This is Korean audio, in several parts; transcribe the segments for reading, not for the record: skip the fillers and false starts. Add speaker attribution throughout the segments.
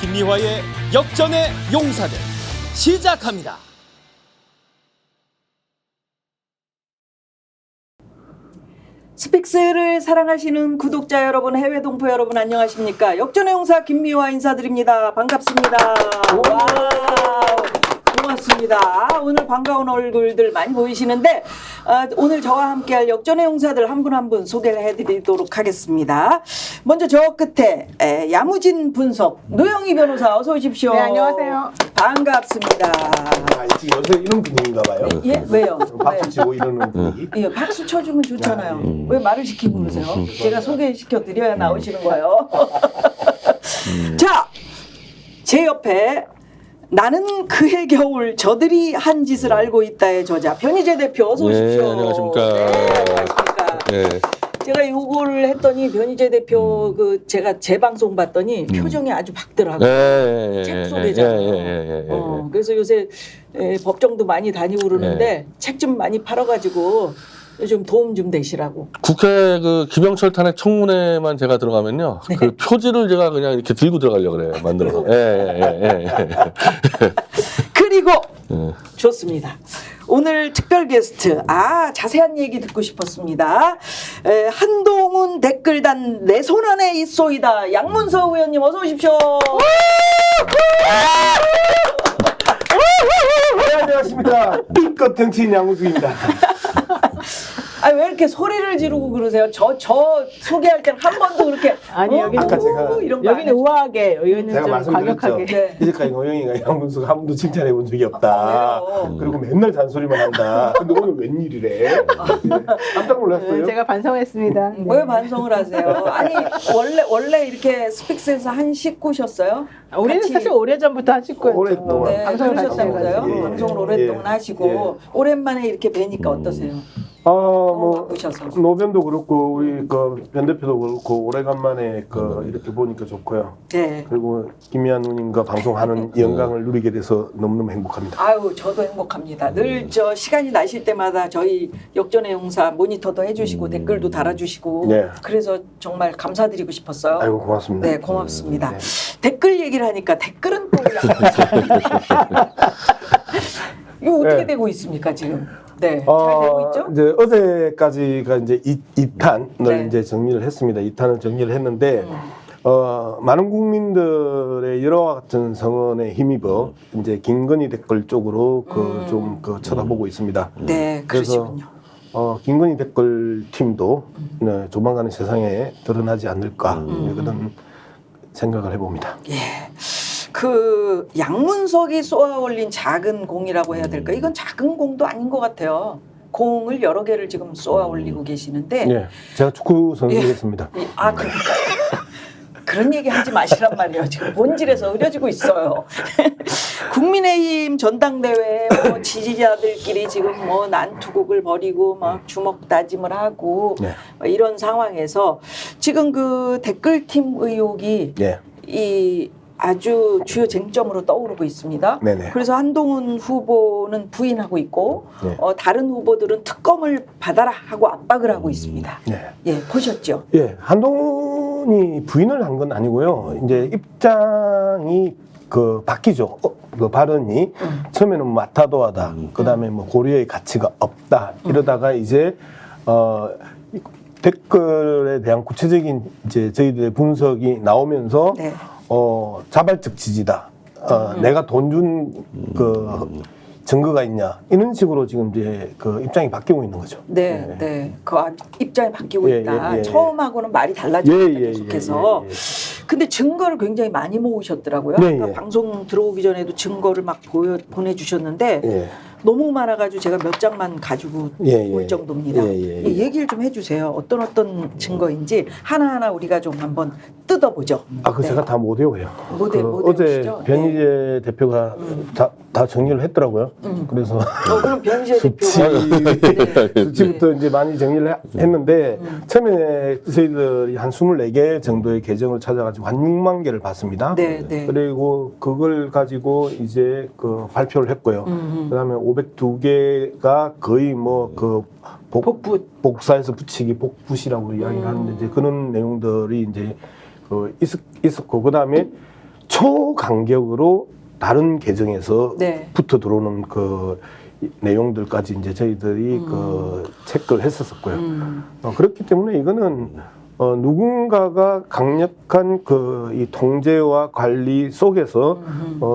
Speaker 1: 김미화의 역전의 용사들 시작합니다.
Speaker 2: 스픽스를 사랑하시는 구독자 여러분, 해외 동포 여러분 안녕하십니까? 역전의 용사 김미화 인사드립니다. 반갑습니다. 와우, 고맙습니다. 오늘 반가운 얼굴들 많이 보이시는데 오늘 저와 함께할 역전의 용사들 한 분 한 분 소개를 해드리도록 하겠습니다. 먼저 저 끝에 야무진 분석 노영희 변호사 어서 오십시오.
Speaker 3: 네, 안녕하세요.
Speaker 2: 반갑습니다.
Speaker 4: 지금 요새 이런 분위기인가 봐요.
Speaker 2: 예, 왜요?
Speaker 4: 박수 치고 이러는 분위기.
Speaker 2: 예, 박수 쳐주면 좋잖아요. 왜 말을 시키고 그러세요? 제가 소개시켜 드려야 나오시는 거예요. 자, 제 옆에 나는 그해 겨울 저들이 한 짓을 알고 있다의 저자 변희재 대표 어서 오십시오.
Speaker 5: 네, 안녕하십니까.
Speaker 2: 네, 안녕하십니까.
Speaker 5: 네.
Speaker 2: 제가 요거를 했더니 변희재 대표 제가 재방송 봤더니 표정이 아주 밝더라고요. 책 소개잖아요. 그래서 요새 법정도 많이 다니고 그러는데 책 좀 많이 팔아가지고 좀 도움 좀 되시라고.
Speaker 5: 국회 그 김영철 탄핵 청문회만 제가 들어가면요.
Speaker 2: 네.
Speaker 5: 그 표지를 제가 그냥 이렇게 들고 들어가려고 그래요. 만들어서.
Speaker 2: 그리고 좋습니다. 오늘 특별 게스트 자세한 얘기 듣고 싶었습니다. 한동훈 댓글단 내 손 안에 있소이다 양문서 의원님 어서 오십시오.
Speaker 4: 네, 안녕하십니까. B급 정치인 양우수입니다.
Speaker 2: 왜 이렇게 소리를 지르고 그러세요? 저 소개할 때는 한 번도 그렇게
Speaker 3: 아니, 여기는
Speaker 4: 아까 제가
Speaker 2: 이런 거
Speaker 3: 여기는 우아하게, 여기는
Speaker 4: 제가
Speaker 3: 좀
Speaker 4: 말씀드렸죠.
Speaker 3: 과격하게.
Speaker 2: 네.
Speaker 4: 이제까지 노영이가 양문수가 한 번도 칭찬해 본 적이 없다. 그리고 맨날 잔소리만 한다. 근데 오늘 웬일이래. 깜짝 놀랐어요.
Speaker 3: 제가 반성했습니다.
Speaker 2: 왜 반성을 하세요? 아니 원래 이렇게 스픽스에서 한 식구셨어요?
Speaker 3: 우리는
Speaker 2: 같이-
Speaker 3: 사실 오래전부터 하시고
Speaker 4: 오랫동안.
Speaker 2: 네,
Speaker 3: 방송을 같이
Speaker 2: 그러셨다고요?
Speaker 3: 해가지고.
Speaker 2: 방송을 오랫동안 하시고 오랜만에 이렇게 뵈니까 어떠세요?
Speaker 4: 뭐
Speaker 2: 바쁘셔서.
Speaker 4: 노변도 그렇고 우리 변 대표도 그렇고 오래간만에 이렇게 보니까 좋고요.
Speaker 2: 네.
Speaker 4: 그리고 김미아 누님과 방송하는 영광을 누리게 돼서 너무너무 행복합니다.
Speaker 2: 아유, 저도 행복합니다. 늘 저 시간이 나실 때마다 저희 역전의 용사 모니터도 해주시고 댓글도 달아주시고
Speaker 4: 네.
Speaker 2: 그래서 정말 감사드리고 싶었어요.
Speaker 4: 아이고 고맙습니다.
Speaker 2: 네, 고맙습니다.
Speaker 4: 네.
Speaker 2: 댓글 얘기를 하니까 댓글은 또 약간 이거 어떻게
Speaker 4: 네.
Speaker 2: 되고 있습니까 지금? 네, 잘 되고 있죠?
Speaker 4: 이제 어제까지가 이제 2탄을
Speaker 2: 네.
Speaker 4: 이제 정리를 했습니다. 2탄을 정리를 했는데 많은 국민들의 여러 같은 성원에 힘입어 이제 김건희 댓글 쪽으로 좀 쳐다보고 있습니다.
Speaker 2: 네,
Speaker 4: 그래서
Speaker 2: 그러시군요.
Speaker 4: 김건희 댓글 팀도 조만간에 세상에 드러나지 않을까 그런 생각을 해봅니다.
Speaker 2: 예. 그 양문석이 쏘아 올린 작은 공이라고 해야 될까? 이건 작은 공도 아닌 것 같아요. 공을 여러 개를 지금 쏘아 올리고 계시는데
Speaker 4: 예, 제가 축구 선수였습니다.
Speaker 2: 그런 얘기 하지 마시란 말이에요. 지금 본질에서 흐려지고 있어요. 국민의힘 전당대회 지지자들끼리 지금 난투극을 벌이고 막 주먹 다짐을 하고
Speaker 4: 네.
Speaker 2: 이런 상황에서 지금 그 댓글팀 의혹이
Speaker 4: 예.
Speaker 2: 이 아주 주요 쟁점으로 떠오르고 있습니다.
Speaker 4: 네네.
Speaker 2: 그래서 한동훈 후보는 부인하고 있고
Speaker 4: 네.
Speaker 2: 다른 후보들은 특검을 받아라 하고 압박을 하고 있습니다.
Speaker 4: 네.
Speaker 2: 예, 보셨죠?
Speaker 4: 예, 한동훈이 부인을 한 건 아니고요. 이제 입장이 바뀌죠. 발언이 처음에는 마타도하다. 그다음에 고려의 가치가 없다. 이러다가 이제 댓글에 대한 구체적인 이제 저희들의 분석이 나오면서
Speaker 2: 네.
Speaker 4: 자발적 지지다. 내가 돈 준 증거가 있냐 이런 식으로 지금 이제 입장이 바뀌고 있는 거죠.
Speaker 2: 네, 네. 그 입장이 바뀌고
Speaker 4: 예,
Speaker 2: 있다.
Speaker 4: 예, 예.
Speaker 2: 처음하고는 말이 달라졌다 계속해서.
Speaker 4: 예.
Speaker 2: 근데 증거를 굉장히 많이 모으셨더라고요.
Speaker 4: 네,
Speaker 2: 아까
Speaker 4: 예.
Speaker 2: 방송 들어오기 전에도 증거를 막 보내주셨는데
Speaker 4: 예.
Speaker 2: 너무 많아가지고 제가 몇 장만 가지고
Speaker 4: 예,
Speaker 2: 올
Speaker 4: 예.
Speaker 2: 정도입니다.
Speaker 4: 예.
Speaker 2: 이 얘기를 좀 해주세요. 어떤 증거인지 하나하나 우리가 좀 한번 뜯어보죠. 네.
Speaker 4: 제가 다 못 외워요.
Speaker 2: 못
Speaker 4: 어제
Speaker 2: 외우시죠?
Speaker 4: 변희재 대표가 다 정리를 했더라고요. 그래서
Speaker 2: 그럼 변희재
Speaker 4: 수치,
Speaker 2: 대표가
Speaker 4: 수치부터 이제 많이 정리를 했는데 처음에 저희들이 한 24개 정도의 계정을 찾아가지고 한 6만 개를 봤습니다.
Speaker 2: 네, 네.
Speaker 4: 그리고 그걸 가지고 이제 발표를 했고요. 그다음에 502개가 거의 복사해서 붙이기 복붙이라고 이야기를 하는데 이제 그런 내용들이 이제 있었고 그다음에 초간격으로 다른 계정에서
Speaker 2: 네.
Speaker 4: 붙어 들어오는 그 내용들까지 이제 저희들이 그 체크를 했었었고요. 그렇기 때문에 이거는 누군가가 강력한 그 이 통제와 관리 속에서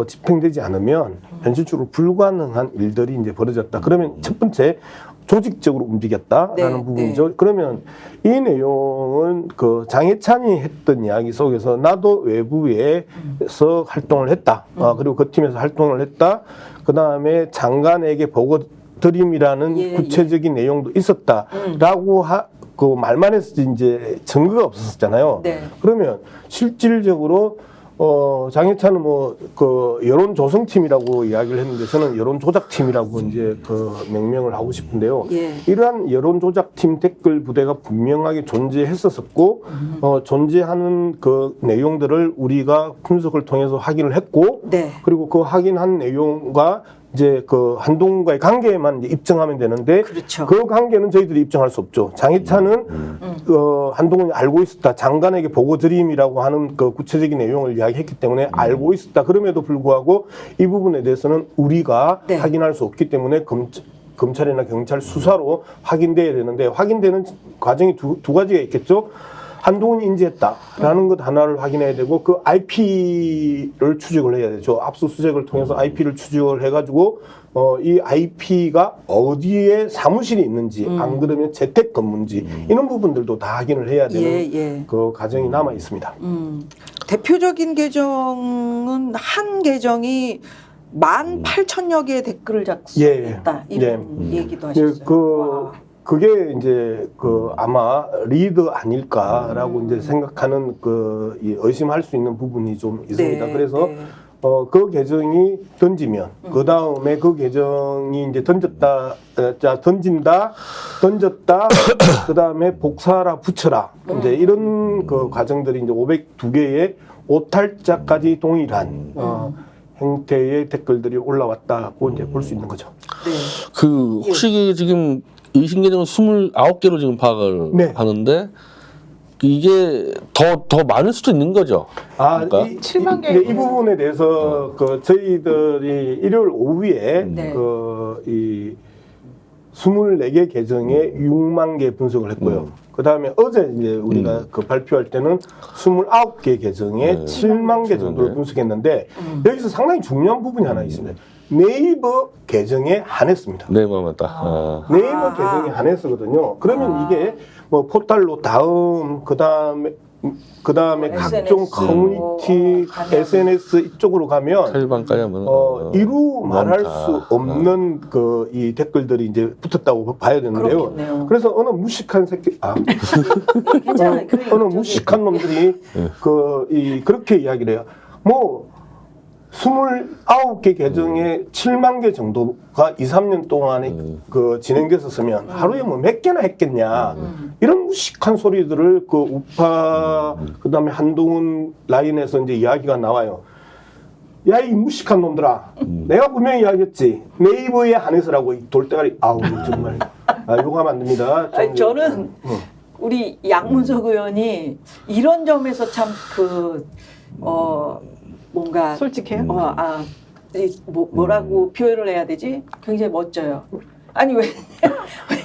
Speaker 4: 집행되지 않으면 현실적으로 불가능한 일들이 이제 벌어졌다. 그러면 첫 번째 조직적으로 움직였다라는
Speaker 2: 네,
Speaker 4: 부분이죠.
Speaker 2: 네.
Speaker 4: 그러면 이 내용은 그 장해찬이 했던 이야기 속에서 나도 외부에서 활동을 했다. 그리고 그 팀에서 활동을 했다. 그 다음에 장관에게 보고 드림이라는
Speaker 2: 예,
Speaker 4: 구체적인 내용도 있었다라고 그 말만 해서 이제 증거가 없었잖아요.
Speaker 2: 네.
Speaker 4: 그러면 실질적으로 장해찬은 뭐 그 여론 조성팀이라고 이야기를 했는데 저는 여론 조작팀이라고 이제 그 명명을 하고 싶은데요.
Speaker 2: 예.
Speaker 4: 이러한 여론 조작팀 댓글 부대가 분명하게 존재했었고 존재하는 그 내용들을 우리가 분석을 통해서 확인을 했고
Speaker 2: 네.
Speaker 4: 그리고 그 확인한 내용과 이제 그 한동훈과의 관계만 이제 입증하면 되는데
Speaker 2: 그렇죠.
Speaker 4: 그 관계는 저희들이 입증할 수 없죠. 장해찬은 한동훈이 알고 있었다. 장관에게 보고 드림이라고 하는 그 구체적인 내용을 이야기했기 때문에 알고 있었다. 그럼에도 불구하고 이 부분에 대해서는 우리가
Speaker 2: 네.
Speaker 4: 확인할 수 없기 때문에 검찰이나 경찰 수사로 확인돼야 되는데 확인되는 과정이 두 가지가 있겠죠. 한동훈이 인지했다라는 것 하나를 확인해야 되고 그 IP를 추적을 해야 되죠. 압수수색을 통해서 IP를 추적을 해가지고 이 IP가 어디에 사무실이 있는지 안 그러면 재택 근무인지 이런 부분들도 다 확인을 해야 되는
Speaker 2: 예.
Speaker 4: 그 과정이 남아 있습니다.
Speaker 2: 대표적인 계정은 한 계정이 18,000여 개의 댓글을 작성했다. 이런 얘기도 하셨어요.
Speaker 4: 그게 이제 그 아마 리드 아닐까라고 이제 생각하는 그 의심할 수 있는 부분이 좀 있습니다.
Speaker 2: 네,
Speaker 4: 그래서
Speaker 2: 네.
Speaker 4: 그 계정이 던지면 그 다음에 그 계정이 이제 던졌다 그 다음에 복사라 붙여라 이제 이런 그 과정들이 이제 502개의 오탈자까지 동일한 형태의 댓글들이 올라왔다고 이제 볼 수 있는 거죠.
Speaker 2: 네.
Speaker 5: 그 혹시 지금 의심 계정은 29개로 지금 파악을
Speaker 4: 네.
Speaker 5: 하는데 이게 더 많을 수도 있는 거죠. 그러니까?
Speaker 3: 7만 개.
Speaker 4: 이 부분에 대해서 그 저희들이 일요일 오후에
Speaker 2: 네.
Speaker 4: 이 24개 계정에 6만 개 분석을 했고요. 그 다음에 어제 이제 우리가 그 발표할 때는 29개 계정에 7만 개 정도를 분석했는데 여기서 상당히 중요한 부분이 하나 있습니다. 네이버 계정에 한했습니다.
Speaker 5: 네, 맞다.
Speaker 4: 네이버 계정에 한해서거든요. 그러면 이게 뭐 포탈로 다음 그다음에 각종
Speaker 2: SNS,
Speaker 4: 커뮤니티 SNS 이쪽으로 가면
Speaker 5: 텔방까지 하면
Speaker 4: 이루 말할
Speaker 5: 많다.
Speaker 4: 수 없는 그 이 댓글들이 이제 붙었다고 봐야 되는데요.
Speaker 2: 그렇겠네요.
Speaker 4: 그래서 어느 무식한 새끼
Speaker 2: 괜찮아요.
Speaker 4: 어느 무식한 놈들이 그렇게 이야기를 해요. 뭐 29개 계정에 7만 개 정도가 2, 3년 동안에 그 진행됐었으면 하루에 뭐 몇 개나 했겠냐. 이런 무식한 소리들을 그 우파 그다음에 한동훈 라인에서 이제 이야기가 나와요. 야, 이 무식한 놈들아. 내가 분명히 이야기했지. 네이버에 한해서라고 이 돌대가리. 아우, 정말. 욕하면 안 됩니다.
Speaker 2: 아니, 저는 우리 양문석 의원이 이런 점에서 참 뭔가
Speaker 3: 솔직해요?
Speaker 2: 뭐라고 표현을 해야 되지? 굉장히 멋져요. 아니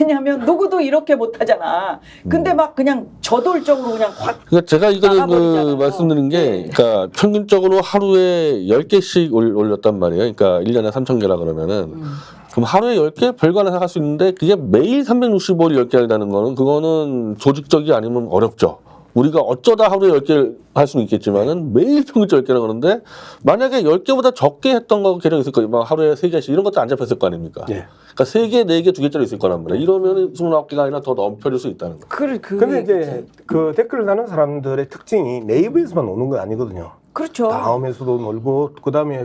Speaker 2: 왜냐면 누구도 이렇게 못하잖아. 근데 막 그냥 저돌적으로 그냥 확.
Speaker 5: 그러니까 제가 이거는
Speaker 2: 나가버리잖아요.
Speaker 5: 말씀드린 게,
Speaker 2: 네.
Speaker 5: 그러니까 평균적으로 하루에 10개씩 올렸단 말이에요. 그러니까 1년에 3,000개라 그러면은. 그럼 하루에 10개 별거 하나 할 수 있는데 그게 매일 365일 10개 한다는 거는 그거는 조직적이 아니면 어렵죠. 우리가 어쩌다 하루에 10개를 할 수는 있겠지만은 매일 평균적으로 10개라 그러는데 만약에 10개보다 적게 했던 거 계정 있을 거예요. 막 하루에 3개씩 이런 것도 안 잡혔을 거 아닙니까?
Speaker 4: 네.
Speaker 5: 그러니까 3개, 4개, 2개짜리 있을 거란 말이에요. 이러면 29개가 아니라 더 넘쳐질 수 있다는 거예요.
Speaker 4: 근데 이제 그 댓글을 다는 사람들의 특징이 네이버에서만 오는 건 아니거든요.
Speaker 2: 그렇죠.
Speaker 4: 다음에서도 놀고 그다음에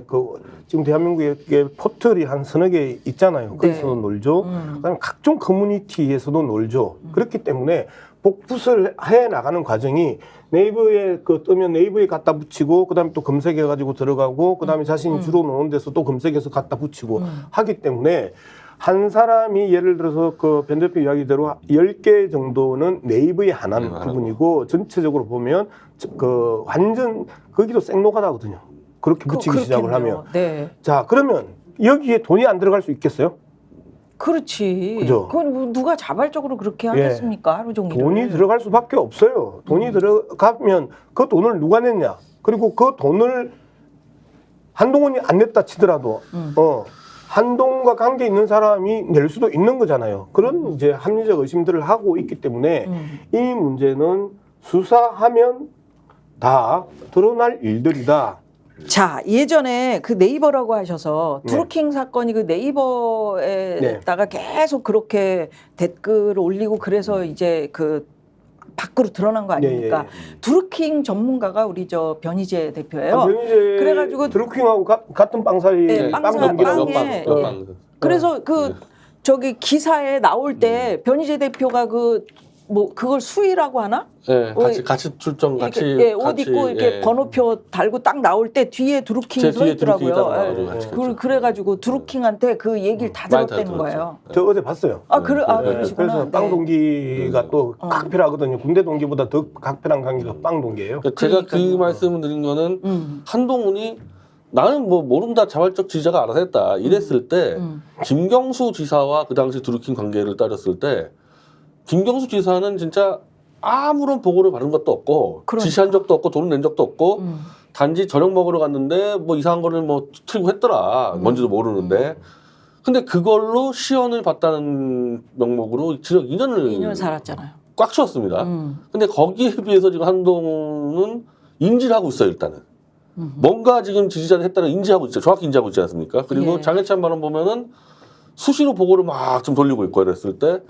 Speaker 4: 지금 대한민국에 포털이 한 서너 개 있잖아요. 거기서도 놀죠. 그다음에 각종 커뮤니티에서도 놀죠. 그렇기 때문에 복붙을 해 나가는 과정이 네이버에 뜨면 네이버에 갖다 붙이고 그다음에 또 검색해 가지고 들어가고 그다음에 자신이 주로 노는 데서 또 검색해서 갖다 붙이고 하기 때문에 한 사람이 예를 들어서 변 대표 이야기대로 10개 정도는 네이버에 한한 부분이고 전체적으로 보면 완전 거기도 생노가다거든요. 그렇게 붙이기 시작을 하면.
Speaker 2: 네.
Speaker 4: 자, 그러면 여기에 돈이 안 들어갈 수 있겠어요?
Speaker 2: 그렇지.
Speaker 4: 그죠?
Speaker 2: 그건 뭐 누가 자발적으로 그렇게 하겠습니까? 하루 종일.
Speaker 4: 돈이 들어갈 수밖에 없어요. 돈이 들어가면 그 돈을 누가 냈냐? 그리고 그 돈을 한동훈이 안 냈다 치더라도 한동훈과 관계 있는 사람이 낼 수도 있는 거잖아요. 그런 이제 합리적 의심들을 하고 있기 때문에 이 문제는 수사하면 다 드러날 일들이다.
Speaker 2: 자, 예전에 그 네이버라고 하셔서
Speaker 4: 네.
Speaker 2: 드루킹 사건이 그 네이버에다가 계속 그렇게 댓글을 올리고 그래서 이제 그 밖으로 드러난 거 아닙니까? 드루킹 전문가가 우리 저 변희재 대표예요. 그래가지고
Speaker 4: 드루킹하고 같은 빵 사이에
Speaker 2: 네,
Speaker 4: 빵
Speaker 2: 빵
Speaker 4: 동기라고.
Speaker 2: 빵에,
Speaker 5: 옆방.
Speaker 2: 그래서 그 저기 기사에 나올 때 변희재 대표가 그 뭐 그걸 수의라고 하나?
Speaker 5: 예, 같이 출정 같이
Speaker 2: 이렇게, 옷
Speaker 5: 같이,
Speaker 2: 입고 이렇게
Speaker 5: 예.
Speaker 2: 번호표 달고 딱 나올 때 뒤에 드루킹
Speaker 5: 제
Speaker 2: 서
Speaker 5: 뒤에 드루킹이
Speaker 2: 있더라고요.
Speaker 5: 딱 나와가지고 같이 그렇죠.
Speaker 2: 그래가지고 드루킹한테 그 얘기를 다
Speaker 5: 많이
Speaker 2: 들었다는
Speaker 5: 들었죠.
Speaker 2: 거예요.
Speaker 4: 저 어제 봤어요.
Speaker 2: 그러시구나.
Speaker 4: 그래서 빵
Speaker 2: 네.
Speaker 4: 동기가 또 각별하거든요. 군대 동기보다 더 각별한 관계가 빵 동기예요.
Speaker 5: 그러니까 제가 그
Speaker 2: 그러니까요.
Speaker 5: 말씀을 드린 거는 한동훈이 나는 뭐 모른다 자발적 지지자가 알아서 했다 이랬을 때 김경수 지사와 그 당시 드루킹 관계를 따졌을 때 김경수 지사는 진짜 아무런 보고를 받은 것도 없고
Speaker 2: 그러니까.
Speaker 5: 지시한 적도 없고 돈을 낸 적도 없고 단지 저녁 먹으러 갔는데 뭐 이상한 거를 뭐 틀고 했더라 뭔지도 모르는데 근데 그걸로 시연을 받다는 명목으로 지역
Speaker 2: 2년 살았잖아요.
Speaker 5: 꽉 채웠습니다. 근데 거기에 비해서 지금 한동훈은 인지를 하고 있어요, 일단은. 뭔가 지금 지지자를 했다는 인지하고 있죠. 정확히 인지하고 있지 않습니까? 그리고
Speaker 2: 예.
Speaker 5: 장해찬 발언 보면은 수시로 보고를 막 좀 돌리고 있고 이랬을 때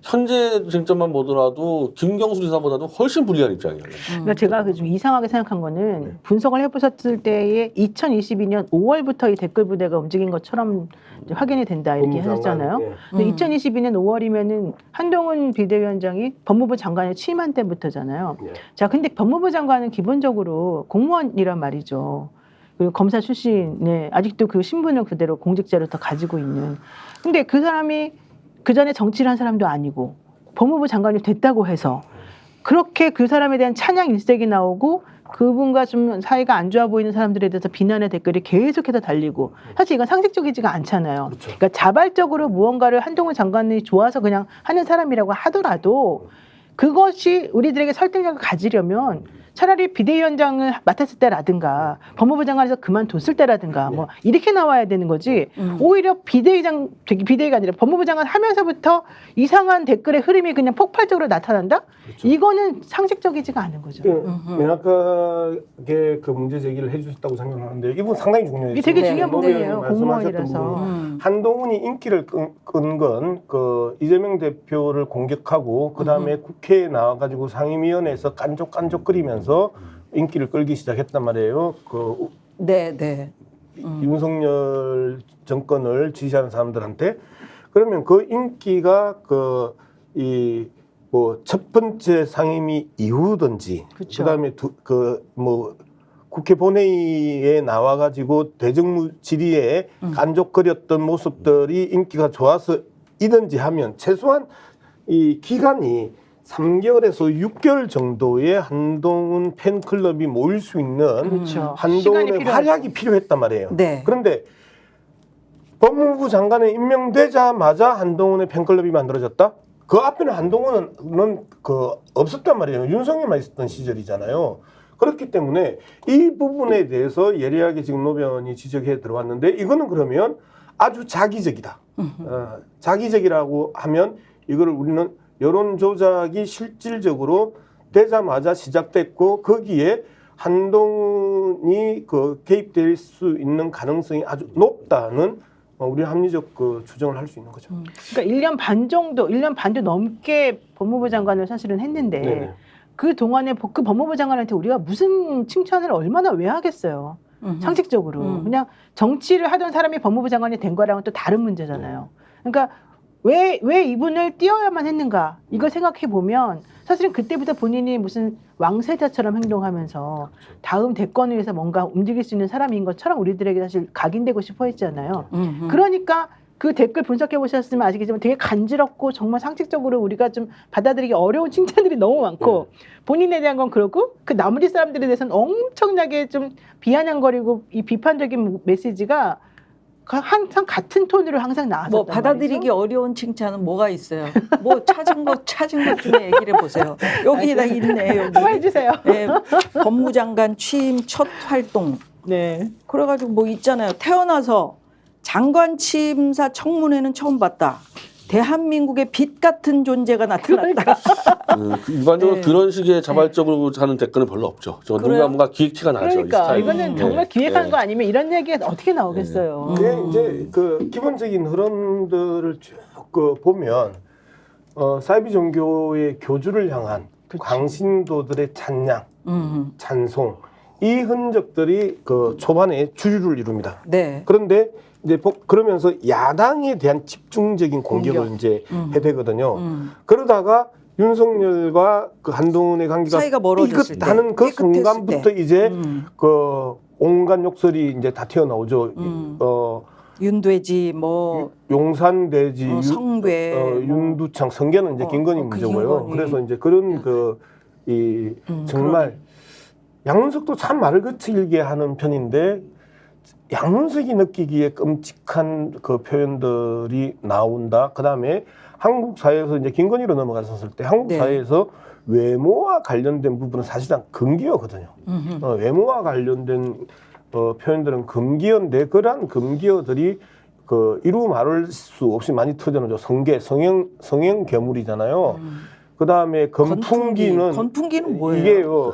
Speaker 5: 현재 쟁점만 보더라도 김경수 지사보다도 훨씬 불리한 입장이에요.
Speaker 3: 그러니까 제가 그 좀 이상하게 생각한 거는 분석을 해보셨을 때에 2022년 5월부터 이 댓글 부대가 움직인 것처럼 이제 확인이 된다 이렇게
Speaker 4: 법무부
Speaker 3: 하셨잖아요.
Speaker 4: 장관,
Speaker 3: 근데 2022년 5월이면은 한동훈 비대위원장이 법무부 장관을 취임한 때부터잖아요.
Speaker 4: 예.
Speaker 3: 자, 근데 법무부 장관은 기본적으로 공무원이란 말이죠. 그리고 검사 출신에 아직도 그 신분을 그대로 공직자로 더 가지고 있는. 근데 그 사람이 그 전에 정치를 한 사람도 아니고 법무부 장관이 됐다고 해서 그렇게 그 사람에 대한 찬양 일색이 나오고 그분과 좀 사이가 안 좋아 보이는 사람들에 대해서 비난의 댓글이 계속해서 달리고 사실 이건 상식적이지가 않잖아요.
Speaker 4: 그렇죠.
Speaker 3: 그러니까 자발적으로 무언가를 한동훈 장관이 좋아서 그냥 하는 사람이라고 하더라도 그것이 우리들에게 설득력을 가지려면 차라리 비대위원장을 맡았을 때라든가 법무부 장관에서 그만뒀을 때라든가 뭐 이렇게 나와야 되는 거지 오히려 비대위가 아니라 법무부 장관 하면서부터 이상한 댓글의 흐름이 그냥 폭발적으로 나타난다?
Speaker 4: 그렇죠.
Speaker 3: 이거는 상식적이지가 않은 거죠.
Speaker 4: 명확하게 그 문제 제기를 해주셨다고 생각하는데 이분 상당히 중요해요.
Speaker 3: 이게 되게
Speaker 2: 네,
Speaker 3: 중요한
Speaker 2: 네.
Speaker 3: 부분이에요.
Speaker 4: 말씀하셨던
Speaker 3: 공무원이라서.
Speaker 4: 부분이 한동훈이 인기를 끈 건 그 이재명 대표를 공격하고 그 다음에 국회에 나와가지고 상임위원회에서 깐족깐족거리면서 인기를 끌기 시작했단 말이에요. 그
Speaker 2: 네, 네.
Speaker 4: 윤석열 정권을 지지하는 사람들한테 그러면 그 인기가 뭐 첫 번째 상임위 이후든지
Speaker 3: 그쵸.
Speaker 4: 그다음에 뭐 국회 본회의에 나와가지고 대정부 질의에 간족거렸던 모습들이 인기가 좋아서 이든지 하면 최소한 이 기간이 3개월에서 6개월 정도의 한동훈 팬클럽이 모일 수 있는
Speaker 3: 그렇죠. 시간이
Speaker 4: 한동훈의
Speaker 3: 필요하죠.
Speaker 4: 활약이 필요했단 말이에요.
Speaker 2: 네.
Speaker 4: 그런데 법무부 장관에 임명되자마자 한동훈의 팬클럽이 만들어졌다? 그 앞에는 한동훈은 없었단 말이에요. 윤석열만 있었던 시절이잖아요. 그렇기 때문에 이 부분에 대해서 예리하게 지금 노변이 지적해 들어왔는데 이거는 그러면 아주 자기적이다. 자기적이라고 하면 이거를 우리는 여론 조작이 실질적으로 되자마자 시작됐고 거기에 한동훈이 개입될 수 있는 가능성이 아주 높다는 우리 합리적 추정을 할 수 있는 거죠.
Speaker 3: 그러니까 1년 반도 넘게 법무부 장관을 사실은 했는데
Speaker 4: 네네.
Speaker 3: 그 동안에 그 법무부 장관한테 우리가 무슨 칭찬을 얼마나 왜 하겠어요. 상식적으로. 그냥 정치를 하던 사람이 법무부 장관이 된 거랑은 또 다른 문제잖아요. 그러니까 왜 이분을 띄워야만 했는가 이걸 생각해 보면 사실은 그때부터 본인이 무슨 왕세자처럼 행동하면서 다음 대권을 위해서 뭔가 움직일 수 있는 사람인 것처럼 우리들에게 사실 각인되고 싶어 했잖아요. 그러니까 그 댓글 분석해 보셨으면 아시겠지만 되게 간지럽고 정말 상식적으로 우리가 좀 받아들이기 어려운 칭찬들이 너무 많고 본인에 대한 건 그렇고 그 나머지 사람들에 대해서는 엄청나게 좀 비아냥거리고 이 비판적인 메시지가 항상 같은 톤으로 항상 나왔었단
Speaker 2: 뭐 받아들이기
Speaker 3: 말이죠.
Speaker 2: 어려운 칭찬은 뭐가 있어요? 뭐 찾은 것 중에 얘기를 해보세요. 여기다 있네 여기.
Speaker 3: 한번 해주세요.
Speaker 2: 네, 법무장관 취임 첫 활동.
Speaker 3: 네.
Speaker 2: 그래가지고 뭐 있잖아요. 태어나서 장관 취임사 청문회는 처음 봤다. 대한민국의 빛 같은 존재가 나타났다.
Speaker 5: 일반적으로
Speaker 2: 네.
Speaker 5: 그런 식의 자발적으로 하는 댓글은 별로 없죠. 저
Speaker 2: 그래요?
Speaker 5: 뭔가 기획티가 나죠. 이
Speaker 3: 그러니까
Speaker 5: 스타일이.
Speaker 3: 이거는 정말 기획한
Speaker 5: 네.
Speaker 3: 거 아니면 이런 얘기가 어떻게 나오겠어요.
Speaker 4: 근데 이제 그 기본적인 흐름들을 쭉 그 보면 사이비 종교의 교주를 향한 광신도들의 찬양, 찬송 이 흔적들이 그 초반에 주류를 이룹니다.
Speaker 2: 네.
Speaker 4: 그런데 이제 그러면서 야당에 대한 집중적인 공격을
Speaker 2: 공격.
Speaker 4: 이제 해대거든요. 그러다가 윤석열과 그 한동훈의 관계가
Speaker 2: 사이가 멀어졌을 때,
Speaker 4: 삐끗하는 그
Speaker 2: 삐끗했을
Speaker 4: 순간부터
Speaker 2: 때.
Speaker 4: 이제 그 온갖 욕설이 이제 다 튀어나오죠.
Speaker 2: 윤돼지 뭐
Speaker 4: 용산돼지,
Speaker 2: 성괴, 뭐.
Speaker 4: 윤두창, 성계는 이제 김건희
Speaker 2: 그
Speaker 4: 문제고요.
Speaker 2: 김건희.
Speaker 4: 그래서 이제 그런 정말 양문석도 참 말을 거칠게 하는 편인데 양문석이 느끼기에 끔찍한 그 표현들이 나온다. 그 다음에 한국 사회에서 이제 김건희로 넘어갔었을 때 한국
Speaker 2: 네.
Speaker 4: 사회에서 외모와 관련된 부분은 사실상 금기어거든요. 외모와 관련된 표현들은 금기어인데 그러한 금기어들이 그 이루 말할 수 없이 많이 터져나오죠. 성형 괴물이잖아요. 그 다음에 건풍기는
Speaker 2: 뭐예요?
Speaker 4: 이게요.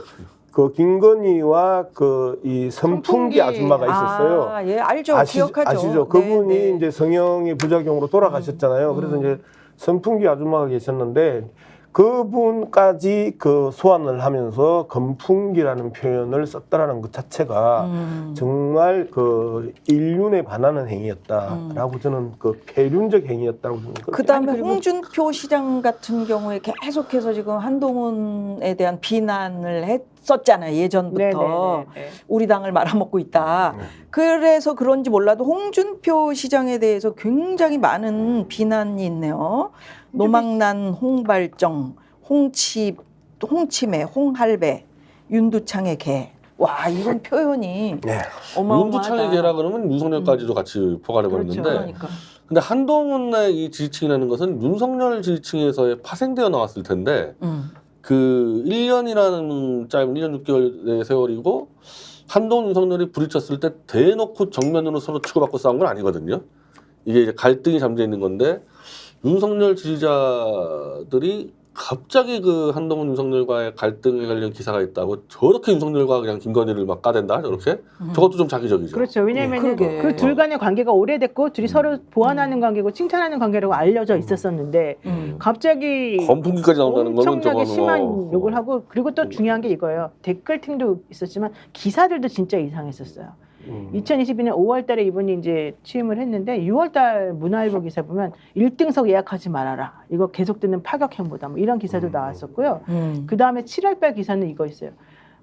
Speaker 4: 그 김건희와 그 이 선풍기 아줌마가 있었어요.
Speaker 2: 아, 예, 알죠. 기억하죠.
Speaker 4: 아시죠? 그분이
Speaker 2: 네.
Speaker 4: 이제 성형의 부작용으로 돌아가셨잖아요. 그래서 이제 선풍기 아줌마가 계셨는데 그분까지 그 소환을 하면서 건풍기라는 표현을 썼다라는 것 자체가 정말 그 인륜에 반하는 행위였다라고 저는 그 폐륜적 행위였다고 저는
Speaker 2: 그다음에 홍준표 시장 같은 경우에 계속해서 지금 한동훈에 대한 비난을 했었잖아요. 예전부터
Speaker 3: 네네네.
Speaker 2: 우리 당을 말아먹고 있다. 그래서 그런지 몰라도 홍준표 시장에 대해서 굉장히 많은 비난이 있네요. 노망난 홍발정, 홍치매, 홍할배, 윤두창의 개. 와, 이런 표현이 어마어마하다.
Speaker 5: 윤두창의 개라 그러면 윤석열까지도 같이 포괄해 버렸는데.
Speaker 2: 그렇죠. 그러니까.
Speaker 5: 근데 한동훈의 이 지지층이라는 것은 윤석열 지지층에서의 파생되어 나왔을 텐데 그 1년이라는 짧은 1년 6개월의 세월이고 한동훈 윤석열이 부딪혔을 때 대놓고 정면으로 서로 치고받고 싸운 건 아니거든요. 이게 이제 갈등이 잠재 있는 건데 윤석열 지지자들이 갑자기 그 한동훈 윤석열과의 갈등에 관련 기사가 있다고 저렇게 윤석열과 그냥 김건희를 막 까댄다 저렇게 저것도 좀 자기적이죠.
Speaker 3: 그렇죠. 왜냐하면
Speaker 2: 그러게.
Speaker 3: 그 둘 간의 관계가 오래됐고 둘이 서로 보완하는 관계고 칭찬하는 관계라고 알려져 있었었는데 갑자기
Speaker 5: 건풍기까지 나온다는 거는
Speaker 3: 엄청나게
Speaker 5: 저거는
Speaker 3: 심한 욕을 하고 그리고 또 중요한 게 이거예요. 댓글팀도 있었지만 기사들도 진짜 이상했었어요. 2022년 5월 달에 이분이 이제 취임을 했는데 6월 달 문화일보 기사 보면 1등석 예약하지 말아라. 이거 계속되는 파격 행보다 뭐 이런 기사도 나왔었고요. 그다음에 7월 달 기사는 이거 있어요.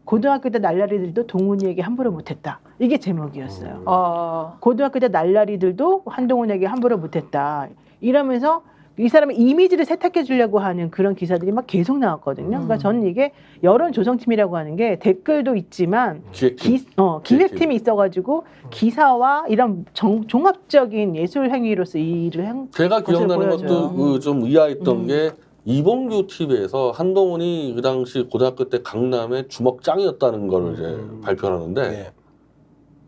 Speaker 3: 고등학교 때 날라리들도 동훈이에게 함부로 못했다. 이게 제목이었어요. 고등학교 때 날라리들도 한동훈에게 함부로 못했다. 이러면서 이 사람의 이미지를 세탁해 주려고 하는 그런 기사들이 막 계속 나왔거든요. 그러니까 저는 이게 여론 조성팀이라고 하는 게 댓글도 있지만 기획팀이 있어가지고 기사와 이런 종합적인 예술 행위로서 이 일을 한
Speaker 5: 제가
Speaker 3: 것을
Speaker 5: 기억나는
Speaker 3: 보여줘요.
Speaker 5: 것도 좀 의아했던 게 이봉규 TV에서 한동훈이 그 당시 고등학교 때 강남의 주먹짱이었다는 걸 이제 발표하는데
Speaker 4: 네.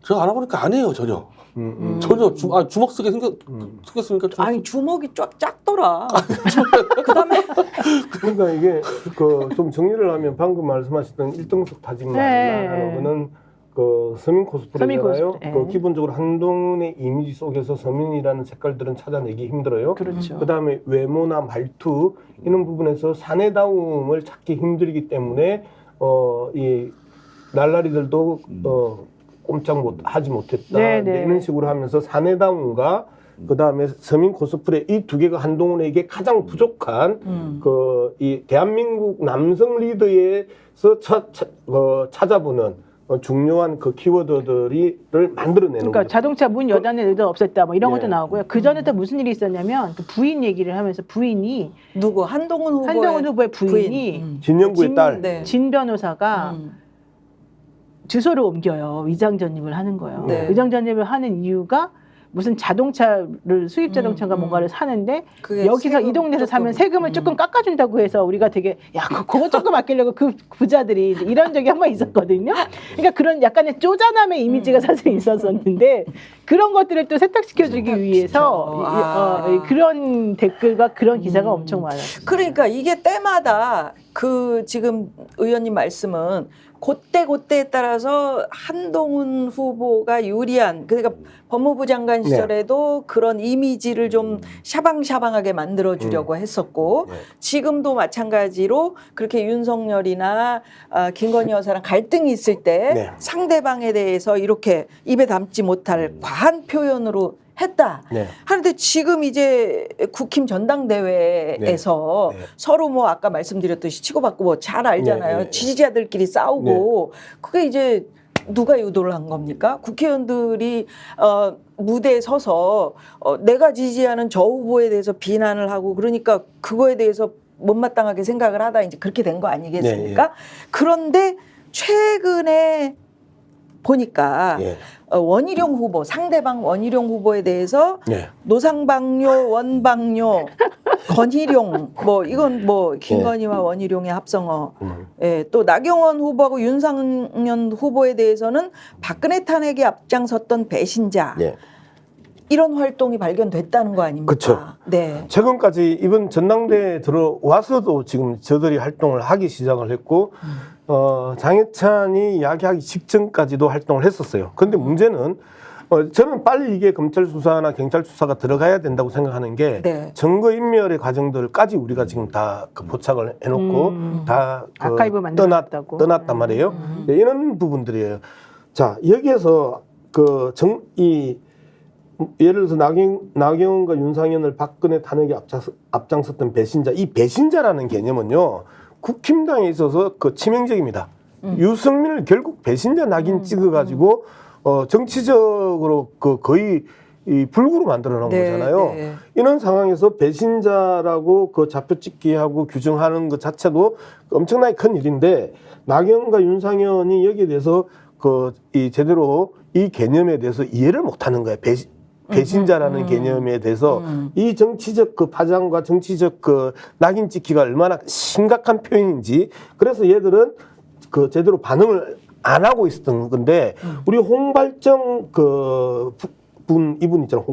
Speaker 5: 제가 알아보니까 아니에요 전혀. 전혀 주먹 쓰게 생겼으니까 좀
Speaker 2: 아니 주먹이 쫙 작더라. 그다음에
Speaker 4: 그러니까 이게 그 좀 정리를 하면 방금 말씀하셨던 1등석 타직 말라는 거는 그 서민 코스프레잖아요.
Speaker 3: 코스프레.
Speaker 4: 그 기본적으로 한동훈의 이미지 속에서 서민이라는 색깔들은 찾아내기 힘들어요.
Speaker 3: 그렇죠.
Speaker 4: 그다음에 외모나 말투 이런 부분에서 사내다움을 찾기 힘들기 때문에 이 날라리들도 꼼짝 하지 못했다.
Speaker 3: 네네.
Speaker 4: 이런 식으로 하면서 사내다움과 그다음에 서민 코스프레 이 두 개가 한동훈에게 가장 부족한 이 대한민국 남성 리더에서 찾아보는 중요한 그 키워드들을 만들어내는
Speaker 3: 그러니까
Speaker 4: 거죠.
Speaker 3: 자동차 문 여닫는 의도 없었다 뭐 이런
Speaker 4: 예.
Speaker 3: 것도 나오고요. 그 전에도 무슨 일이 있었냐면 그 부인 얘기를 하면서 부인이
Speaker 2: 누구 한동훈
Speaker 3: 후보의 부인이
Speaker 4: 진영구의 딸.
Speaker 2: 네.
Speaker 3: 진 변호사가
Speaker 2: 음.
Speaker 3: 주소를 옮겨요. 위장 전입을 하는 거예요.
Speaker 2: 네.
Speaker 3: 위장 전입을 하는 이유가 무슨 자동차를 수입 자동차가 뭔가를 사는데
Speaker 2: 그게
Speaker 3: 여기서
Speaker 2: 세금
Speaker 3: 이 동네에서 사면
Speaker 2: 조금,
Speaker 3: 세금을 조금 깎아준다고 해서 우리가 되게 야 그거 조금 아끼려고 그 부자들이 이제 이런 적이 한 번 있었거든요. 그러니까 그런 약간의 쪼잔함의 이미지가 사실 있었었는데 그런 것들을 또 세탁시켜주기 위해서 그런 댓글과 그런 기사가 엄청 많았어요.
Speaker 2: 그러니까 이게 때마다 그 지금 의원님 말씀은 그때에 따라서 한동훈 후보가 유리한 그러니까 법무부 장관 시절에도 그런 이미지를 좀 샤방샤방하게 만들어주려고 했었고 지금도 마찬가지로 그렇게 윤석열이나 김건희 여사랑 갈등이 있을 때 상대방에 대해서 이렇게 입에 담지 못할 과한 표현으로 했다. 하는데 지금 이제 국힘 전당대회에서 서로 뭐 아까 말씀드렸듯이 치고받고 뭐 잘 알잖아요. 지지자들끼리 싸우고 그게 이제 누가 유도를 한 겁니까? 국회의원들이 무대에 서서 내가 지지하는 저 후보에 대해서 비난을 하고 그러니까 그거에 대해서 못마땅하게 생각을 하다 이제 그렇게 된 거 아니겠습니까? 그런데 최근에 보니까 원희룡 후보 상대방 원희룡 후보에 대해서 노상방뇨 원방뇨 건희룡 뭐 이건 뭐 김건희와 원희룡의 합성어 또 나경원 후보하고 윤상현 후보에 대해서는 박근혜 탄핵에 앞장섰던 배신자 이런 활동이 발견됐다는 거 아닙니까?
Speaker 4: 그렇죠.
Speaker 2: 네.
Speaker 4: 최근까지 이번 전당대회에 들어와서도 지금 저들이 활동을 하기 시작을 했고 장해찬이 이야기하기 직전까지도 활동을 했었어요. 그런데 문제는 저는 빨리 이게 검찰 수사나 경찰 수사가 들어가야 된다고 생각하는 게 증거 인멸의 과정들까지 우리가 지금 다 그 포착을 해놓고 다 그
Speaker 3: 아카이브 만들었다고
Speaker 4: 떠났단 말이에요. 네, 이런 부분들이에요. 자 여기에서 예를 들어서 나경원과 윤상현을 박근혜 탄핵에 앞장섰던 배신자, 이 배신자라는 개념은요 국힘당에 있어서 그 치명적입니다. 유승민을 결국 배신자 낙인 찍어가지고 정치적으로 그 거의 이 불구로 만들어 놓은 거잖아요. 이런 상황에서 배신자라고 그 좌표 찍기하고 규정하는 것 자체도 엄청나게 큰 일인데 나경원과 윤상현이 여기에 대해서 제대로 이 개념에 대해서 이해를 못하는 거예요. 배신자라는 개념에 대해서 이 정치적 그 파장과 정치적 그 낙인 찍기가 얼마나 심각한 표현인지 그래서 얘들은 그 제대로 반응을 안 하고 있었던 건데 우리 홍발정 이분 있잖아.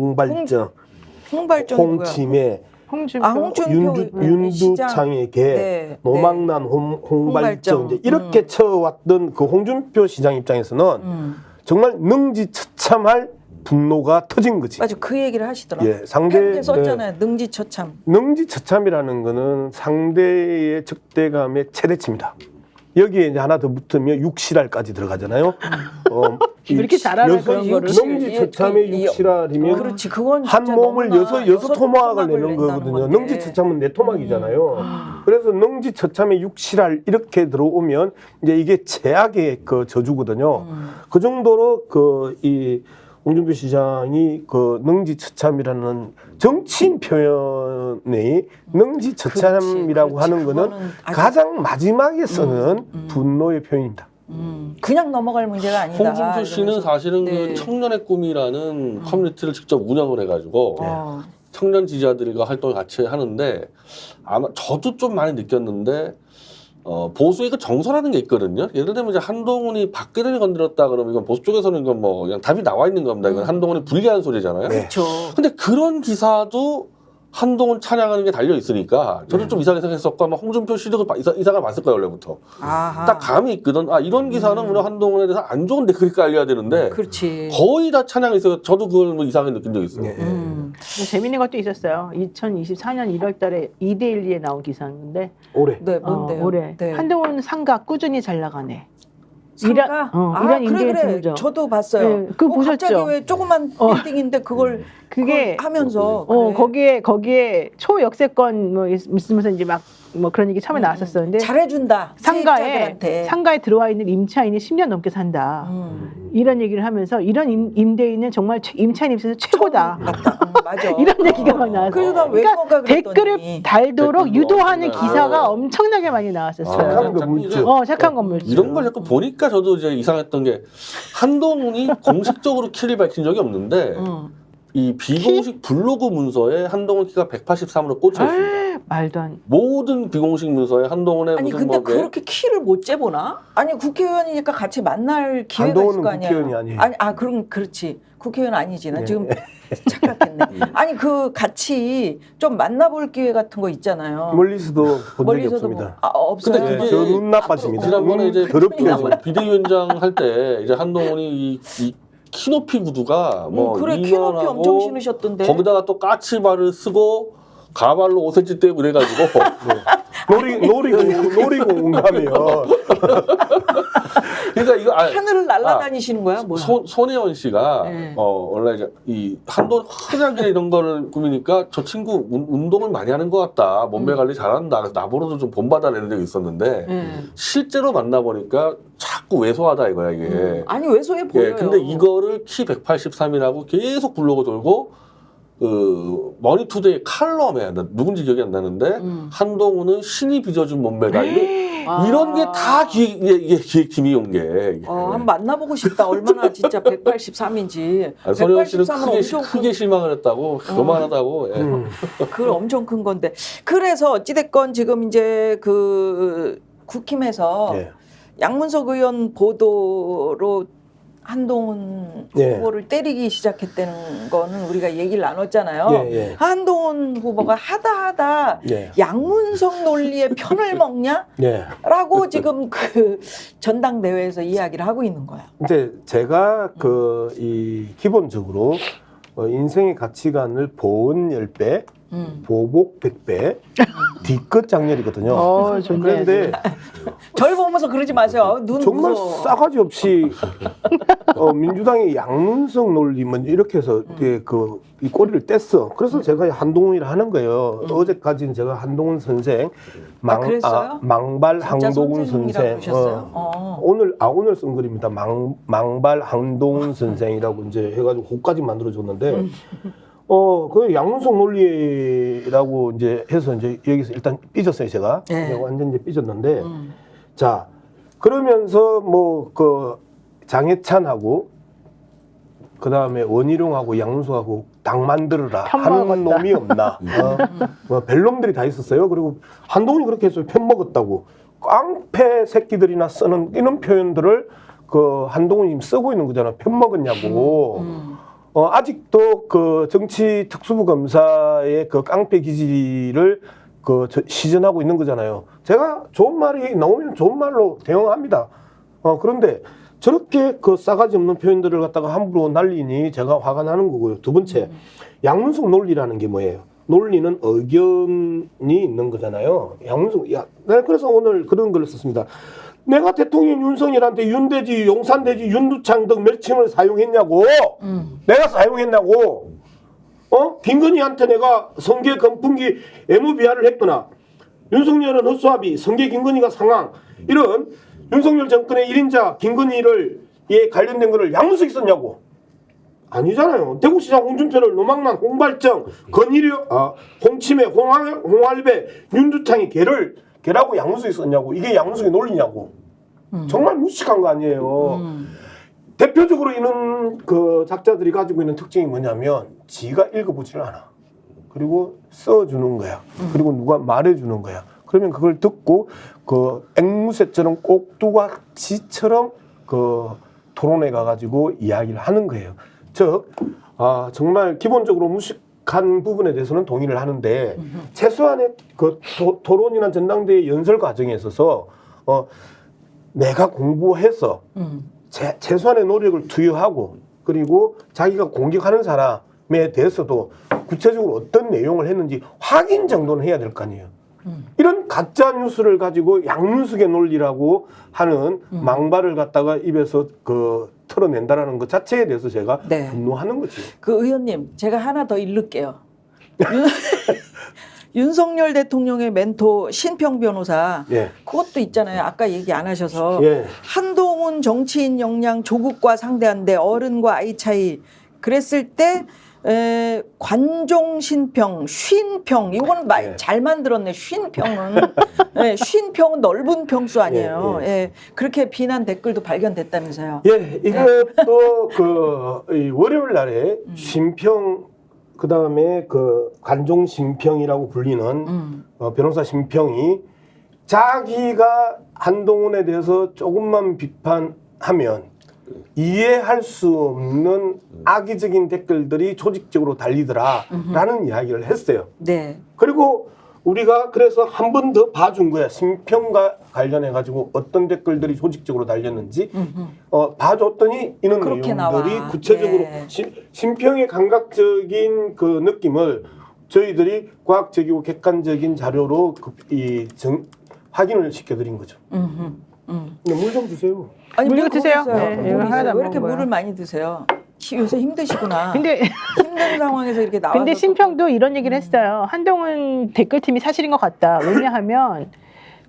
Speaker 4: 홍발정 홍침의 윤두창의 개 노망난 홍발정 이제 이렇게 쳐왔던 그 홍준표 시장 입장에서는 정말 능지처참할 분노가 터진 거지.
Speaker 2: 맞아, 그 얘기를 하시더라고요.
Speaker 4: 상대
Speaker 2: 썼잖아요. 능지처참.
Speaker 4: 능지처참이라는 거는 상대의 적대감의 최대치입니다. 여기에 이제 하나 더 붙으면 육실알까지 들어가잖아요.
Speaker 3: 이렇게 잘하는 그런 거를.
Speaker 4: 능지처참의 육실알이면
Speaker 2: 그렇지, 그건
Speaker 4: 한 몸을 여섯 토막을 내는 거거든요. 능지처참은 네 토막이잖아요. 그래서 능지처참의 육실알 이렇게 들어오면 이제 이게 최악의 그 저주거든요. 그 정도로 홍준표 시장이 그 능지처참이라는 정치인 표현이 능지처참이라고 하는 거는 가장 마지막에 쓰는 분노의 표현입니다.
Speaker 2: 그냥 넘어갈 문제가 아니다.
Speaker 5: 홍준표 씨는 사실은 그 청년의 꿈이라는 커뮤니티를 직접 운영을 해가지고 청년 지지자들과 활동을 같이 하는데 아마 저도 좀 많이 느꼈는데 보수의 그 정서라는 게 있거든요. 예를 들면 이제 한동훈이 박근혜를 건드렸다 그러면 이건 보수 쪽에서는 이건 뭐 그냥 답이 나와 있는 겁니다. 이건 한동훈이 불리한 소리잖아요.
Speaker 2: 그렇죠.
Speaker 5: 근데 그런 기사도 한동훈 찬양하는 게 달려 있으니까 저도 좀 이상하게 생각했었고 아마 홍준표 씨도 이상을 봤을 거예요 원래부터. 딱 감이 있거든. 이런 기사는 우리 한동훈에 대해서 안 좋은 댓글이 깔려야 되는데
Speaker 2: 그렇지.
Speaker 5: 거의 다 찬양이 있어요. 저도 그걸 뭐 이상하게 느낀 적이 있어요.
Speaker 3: 재밌는 것도 있었어요. 2024년 1월달에 2대1에 나온 기사인데
Speaker 4: 올해.
Speaker 2: 네, 뭔데요?
Speaker 3: 올해 한동훈 상가 꾸준히 잘 나가네.
Speaker 2: 상가?
Speaker 3: 이란 임대인
Speaker 2: 그래. 저도 봤어요.
Speaker 3: 네, 그거 보셨죠?
Speaker 2: 갑자기 왜 조그만 빌딩인데 그걸 하면서
Speaker 3: 거기에 초역세권 뭐 있으면서 이제 막 뭐 그런 얘기 처음에 나왔었었는데
Speaker 2: 잘해준다. 세입자들한테.
Speaker 3: 상가에 들어와 있는 임차인이 10년 넘게 산다. 이런 얘기를 하면서 이런 임대인은 정말 임차인 입장에서 최고다.
Speaker 2: 맞아.
Speaker 3: 이런 얘기가 막 나왔어요.
Speaker 2: 그래서 나 왜
Speaker 3: 그러니까
Speaker 2: 그런가 그랬더니.
Speaker 3: 댓글을 달도록
Speaker 5: 댓글도
Speaker 3: 유도하는
Speaker 5: 엄청나요.
Speaker 3: 기사가 엄청나게 많이 나왔었어요.
Speaker 4: 착한 건물주.
Speaker 3: 착한 건물주.
Speaker 5: 이런 걸 자꾸 보니까 저도 이제 이상했던 게 한동훈이 공식적으로 키를 밝힌 적이 없는데 이 비공식 블로그 문서에 한동훈 키가 183으로 꽂혀 있습니다.
Speaker 3: 말도 안.
Speaker 5: 모든 비공식 문서에 한동훈의
Speaker 2: 아니
Speaker 5: 무슨
Speaker 2: 근데
Speaker 5: 뭐
Speaker 2: 그렇게 키를 못 재보나? 아니 국회의원이니까 같이 만날 기회가 있을
Speaker 4: 한동훈은
Speaker 2: 거 아니야.
Speaker 4: 국회의원이 아니에요.
Speaker 2: 그럼 그렇지. 국회의원 아니지. 나
Speaker 4: 네.
Speaker 2: 지금 착각했네. 아니 그 같이 좀 만나볼 기회 같은 거 있잖아요.
Speaker 4: 멀리서도 본 적이
Speaker 2: 멀리서도
Speaker 4: 없습니다.
Speaker 2: 없어요.
Speaker 5: 근데 그게
Speaker 4: 저눈 나빠집니다.
Speaker 5: 지난번에 이제
Speaker 4: 더럽게
Speaker 2: 나빠요.
Speaker 5: 비대위원장 할 때 이제 한동훈이 이 키높이 구두가 뭐
Speaker 2: 그래 키높이
Speaker 5: 이만하고
Speaker 2: 엄청 신으셨던데.
Speaker 5: 거기다가 또 까치발을 쓰고 가발로 5cm 떼고 그래가지고
Speaker 4: 놀이공원 가면
Speaker 5: 그러니까 이거
Speaker 2: 하늘을 날아다니시는 거야, 뭐야?
Speaker 5: 손혜원 씨가
Speaker 2: 네.
Speaker 5: 원래 이제 이 한돈 흔하게 이런 거를 꾸미니까 저 친구 운동을 많이 하는 것 같다, 몸매 관리 잘한다, 그래서 나보고도 좀 본받아내는 적이 있었는데 실제로 만나보니까 자꾸 왜소하다 이거야 이게.
Speaker 2: 아니 왜소해 보여요.
Speaker 5: 예, 근데 이거를 키 183이라고 계속 블로그 돌고 그 머니투데이 칼럼에 누군지 기억이 안 나는데 한동훈은 신이 빚어준 몸매다 이런 게 다 기획팀이 온 게.
Speaker 2: 한번 만나보고 싶다. 얼마나 진짜 183인지.
Speaker 5: 손혜원 씨는
Speaker 2: 183은
Speaker 5: 크게 실망을 했다고, 요만하다고. 예.
Speaker 2: 그 엄청 큰 건데. 그래서 어찌됐건 지금 이제 그 국힘에서
Speaker 4: 예.
Speaker 2: 양문석 의원 보도로 한동훈
Speaker 4: 예.
Speaker 2: 후보를 때리기 시작했다는 거는 우리가 얘기를 나눴잖아요.
Speaker 4: 예, 예.
Speaker 2: 한동훈 후보가 하다
Speaker 4: 예.
Speaker 2: 양문석 논리에 편을 먹냐?
Speaker 4: 예.
Speaker 2: 라고 지금 그 전당대회에서 이야기를 하고 있는 거야.
Speaker 4: 이제 제가 이 기본적으로 인생의 가치관을 보은 10배, 보복 100배, 뒤끝 장렬이거든요.
Speaker 3: 좋네.
Speaker 4: 그런데
Speaker 2: 절 보면서 그러지 마세요. 눈
Speaker 4: 정말
Speaker 2: 무서워.
Speaker 4: 싸가지 없이 민주당의 양문석 논리면 이렇게 해서 이 꼬리를 뗐어. 그래서 제가 한동훈이라 하는 거예요. 어제까지는 제가 한동훈 선생,
Speaker 2: 그랬어요?
Speaker 4: 망발
Speaker 2: 진짜
Speaker 4: 한동훈
Speaker 2: 선생님이라고
Speaker 4: 선생.
Speaker 2: 그러셨어요?
Speaker 4: 오늘 쓴 글입니다. 망발 한동훈 선생이라고 이제 해가지고 곡까지 만들어줬는데. 그 양문석 논리라고 이제 해서 이제 여기서 일단 삐졌어요, 제가.
Speaker 2: 네.
Speaker 4: 완전 이제 삐졌는데. 자, 그러면서 그 장해찬하고 그 다음에 원희룡하고 양문석하고 당 만들어라 하는
Speaker 3: 먹었다.
Speaker 4: 놈이 없나. 벨놈들이 다 있었어요. 그리고 한동훈이 그렇게 해서 편먹었다고. 깡패 새끼들이나 쓰는 이런 표현들을 그 한동훈이 쓰고 있는 거잖아. 편먹었냐고. 아직도 그 정치 특수부 검사의 그 깡패 기질을 시전하고 있는 거잖아요. 제가 좋은 말이 나오면 좋은 말로 대응합니다. 그런데 저렇게 그 싸가지 없는 표현들을 갖다가 함부로 날리니 제가 화가 나는 거고요. 두 번째, 양문석 논리라는 게 뭐예요? 논리는 의견이 있는 거잖아요. 양문석, 그래서 오늘 그런 걸 썼습니다. 내가 대통령 윤석열한테 윤대지, 용산대지, 윤두창 등 멸칭을 사용했냐고. 내가 사용했냐고. 김건희한테 내가 성계 건풍기 애무 비하를 했거나 윤석열은 헛수합이, 성계 김건희가 상황, 이런 윤석열 정권의 1인자 김건희를 관련된 거를 양문석이 썼냐고. 아니잖아요. 대구시장 홍준표를 노망난 홍발정, 건의료, 홍치매, 홍할배, 윤두창이 걔라고 양문석이 썼냐고. 이게 양문석의 논리냐고. 정말 무식한 거 아니에요. 대표적으로 이런 그 작자들이 가지고 있는 특징이 뭐냐면 지가 읽어보지를 않아. 그리고 써주는 거야. 그리고 누가 말해주는 거야. 그러면 그걸 듣고 그 앵무새처럼 꼭두각시처럼 그 토론회 가가지고 이야기를 하는 거예요. 즉, 정말 기본적으로 무식한 부분에 대해서는 동의를 하는데 최소한의 그 토론이나 전당대회 연설 과정에 있어서 내가 공부해서 최소한의 노력을 투여하고 그리고 자기가 공격하는 사람에 대해서도 구체적으로 어떤 내용을 했는지 확인 정도는 해야 될 거 아니에요. 이런 가짜 뉴스를 가지고 양문석의 논리라고 하는 망발을 갖다가 입에서 털어낸다라는 것 자체에 대해서 제가 분노하는 거지.
Speaker 2: 그 의원님, 제가 하나 더 읽을게요. 윤석열 대통령의 멘토 신평 변호사
Speaker 4: 예.
Speaker 2: 그것도 있잖아요. 아까 얘기 안 하셔서
Speaker 4: 예.
Speaker 2: 한동훈 정치인 역량 조국과 상대한데 어른과 아이 차이 그랬을 때 관종 신평, 쉰평 이거는
Speaker 4: 예.
Speaker 2: 잘 만들었네. 쉰평은 쉰평은 넓은 평수 아니에요.
Speaker 4: 예,
Speaker 2: 예, 그렇게 비난 댓글도 발견됐다면서요.
Speaker 4: 예, 이것도 이 월요일 날에 심평 그다음에 그 관종 심평이라고 불리는 변호사 심평이 자기가 한동훈에 대해서 조금만 비판하면 이해할 수 없는 악의적인 댓글들이 조직적으로 달리더라라는 이야기를 했어요.
Speaker 2: 네.
Speaker 4: 그리고 우리가 그래서 한 번 더 봐준 거야. 심평과 관련해 가지고 어떤 댓글들이 조직적으로 달렸는지 봐줬더니 이런
Speaker 2: 그렇게
Speaker 4: 내용들이
Speaker 2: 나와.
Speaker 4: 구체적으로
Speaker 2: 네.
Speaker 4: 심평의 감각적인 그 느낌을 저희들이 과학적이고 객관적인 자료로 확인을 시켜드린 거죠. 물 좀 주세요.
Speaker 2: 아니,
Speaker 3: 물
Speaker 2: 물
Speaker 3: 드세요?
Speaker 2: 있어요.
Speaker 3: 네,
Speaker 2: 물
Speaker 3: 이거
Speaker 2: 있어요.
Speaker 3: 하나도 안
Speaker 2: 왜 이렇게
Speaker 3: 먹은 거야.
Speaker 2: 물을 많이 드세요? 요새 힘드시구나.
Speaker 3: 근데
Speaker 2: 힘든 상황에서 이렇게 나와서
Speaker 3: 근데 신평도 이런 얘기를 했어요. 한동훈 댓글팀이 사실인 것 같다. 왜냐하면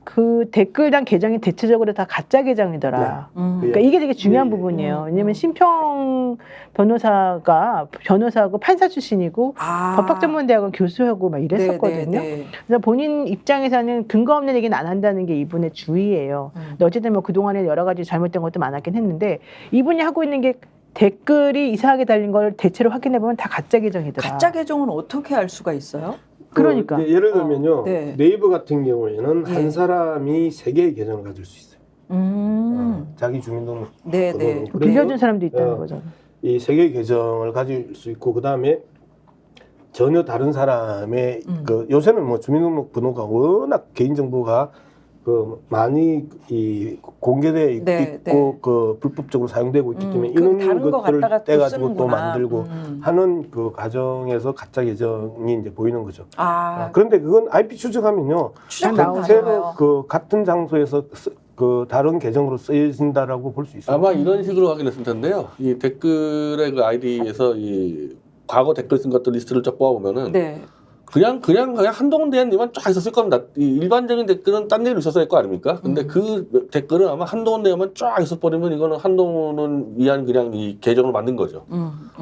Speaker 3: 그 댓글당 계정이 대체적으로 다 가짜 계정이더라. 그러니까 이게 되게 중요한 부분이에요. 왜냐하면 신평 변호사하고 판사 출신이고 법학전문대학원 교수하고 막 이랬었거든요. 그래서 본인 입장에서는 근거 없는 얘기는 안 한다는 게 이분의 주의예요. 근데 어쨌든 뭐 그동안에 여러 가지 잘못된 것도 많았긴 했는데 이분이 하고 있는 게 댓글이 이상하게 달린 걸 대체로 확인해 보면 다 가짜 계정이더라.
Speaker 2: 가짜 계정은 어떻게 알 수가 있어요?
Speaker 3: 그러니까.
Speaker 4: 예를 들면요.
Speaker 2: 네.
Speaker 4: 네이버 같은 경우에는
Speaker 2: 예.
Speaker 4: 한 사람이 3개의 계정을 가질 수 있어요. 자기 주민등록
Speaker 2: 네, 네.
Speaker 4: 번호로.
Speaker 3: 빌려준 사람도 있다는
Speaker 4: 어,
Speaker 3: 거죠.
Speaker 4: 이 3개의 계정을 가질 수 있고 그다음에 전혀 다른 사람의 요새는 뭐 주민등록 번호가 워낙 개인정보가 많이 공개돼 있고
Speaker 2: 네, 네.
Speaker 4: 그 불법적으로 사용되고 있기 때문에
Speaker 2: 그
Speaker 4: 이런
Speaker 2: 다른 거
Speaker 4: 것들을
Speaker 2: 갖다가 또
Speaker 4: 떼가지고 또
Speaker 2: 쓰는구나.
Speaker 4: 만들고 하는 그 과정에서 가짜 계정이 이제 보이는 거죠.
Speaker 2: 아,
Speaker 4: 그런데 그건 IP 추적하면요.
Speaker 2: 추적
Speaker 3: 나와요.
Speaker 4: 새로 그 같은 장소에서 그 다른 계정으로 쓰여진다라고 볼 수 있어요.
Speaker 5: 아마 이런 식으로 확인했을 텐데요. 이 댓글의 그 아이디에서 이 과거 댓글 쓴 것들 리스트를 쫙 뽑아보면은
Speaker 2: 네.
Speaker 5: 그냥 한동훈 대행님만 쫙 있었을 겁니다. 이 일반적인 댓글은 딴 데로 있었을 거 아닙니까? 근데 그 댓글은 아마 한동훈 대행만 쫙 있어버리면 이거는 한동훈은 위한 그냥 이 계정을 만든 거죠.